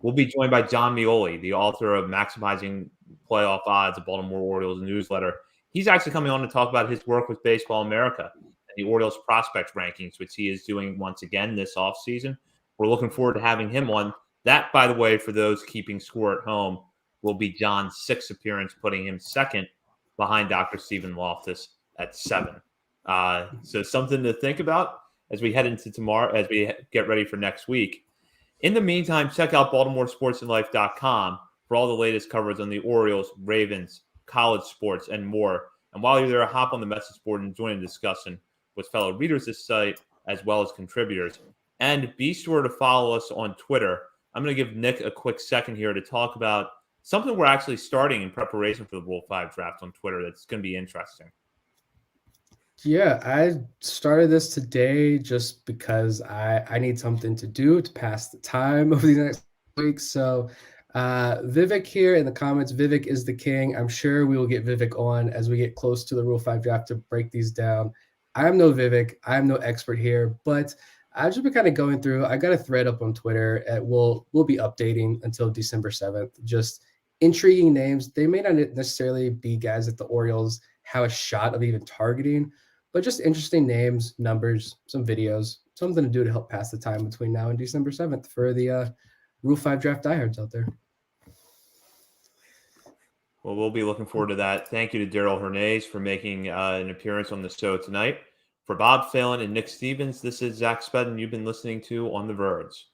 S1: we'll be joined by John Mioli, the author of Maximizing Playoff Odds, a Baltimore Orioles newsletter. He's actually coming on to talk about his work with Baseball America and the Orioles prospect rankings, which he is doing once again this offseason. We're looking forward to having him on. That, by the way, for those keeping score at home, will be John's 6th appearance, putting him second behind Dr. Stephen Loftus at 7. So something to think about as we head into tomorrow, as we get ready for next week. In the meantime, check out BaltimoreSportsAndLife.com for all the latest coverage on the Orioles, Ravens, college sports, and more. And while you're there, hop on the message board and join a discussion with fellow readers of this site as well as contributors. And be sure to follow us on Twitter. I'm going to give Nick a quick second here to talk about something we're actually starting in preparation for the Rule 5 draft on Twitter that's going to be interesting.
S3: Yeah, I started this today just because I need something to do to pass the time over the next week. So Vivek here in the comments, Vivek is the king. I'm sure we will get Vivek on as we get close to the Rule 5 draft to break these down. I'm no Vivek. I'm no expert here, but I've just been kind of going through. I got a thread up on Twitter. We'll be updating until December 7th. Just intriguing names. They may not necessarily be guys that the Orioles have a shot of even targeting, but just interesting names, numbers, some videos, something to do to help pass the time between now and December 7th for the Rule 5 draft diehards out there.
S1: Well, we'll be looking forward to that. Thank you to Darell Hernaiz for making an appearance on the show tonight. For Bob Phelan and Nick Stevens, this is Zach Spedden you've been listening to on The Verge.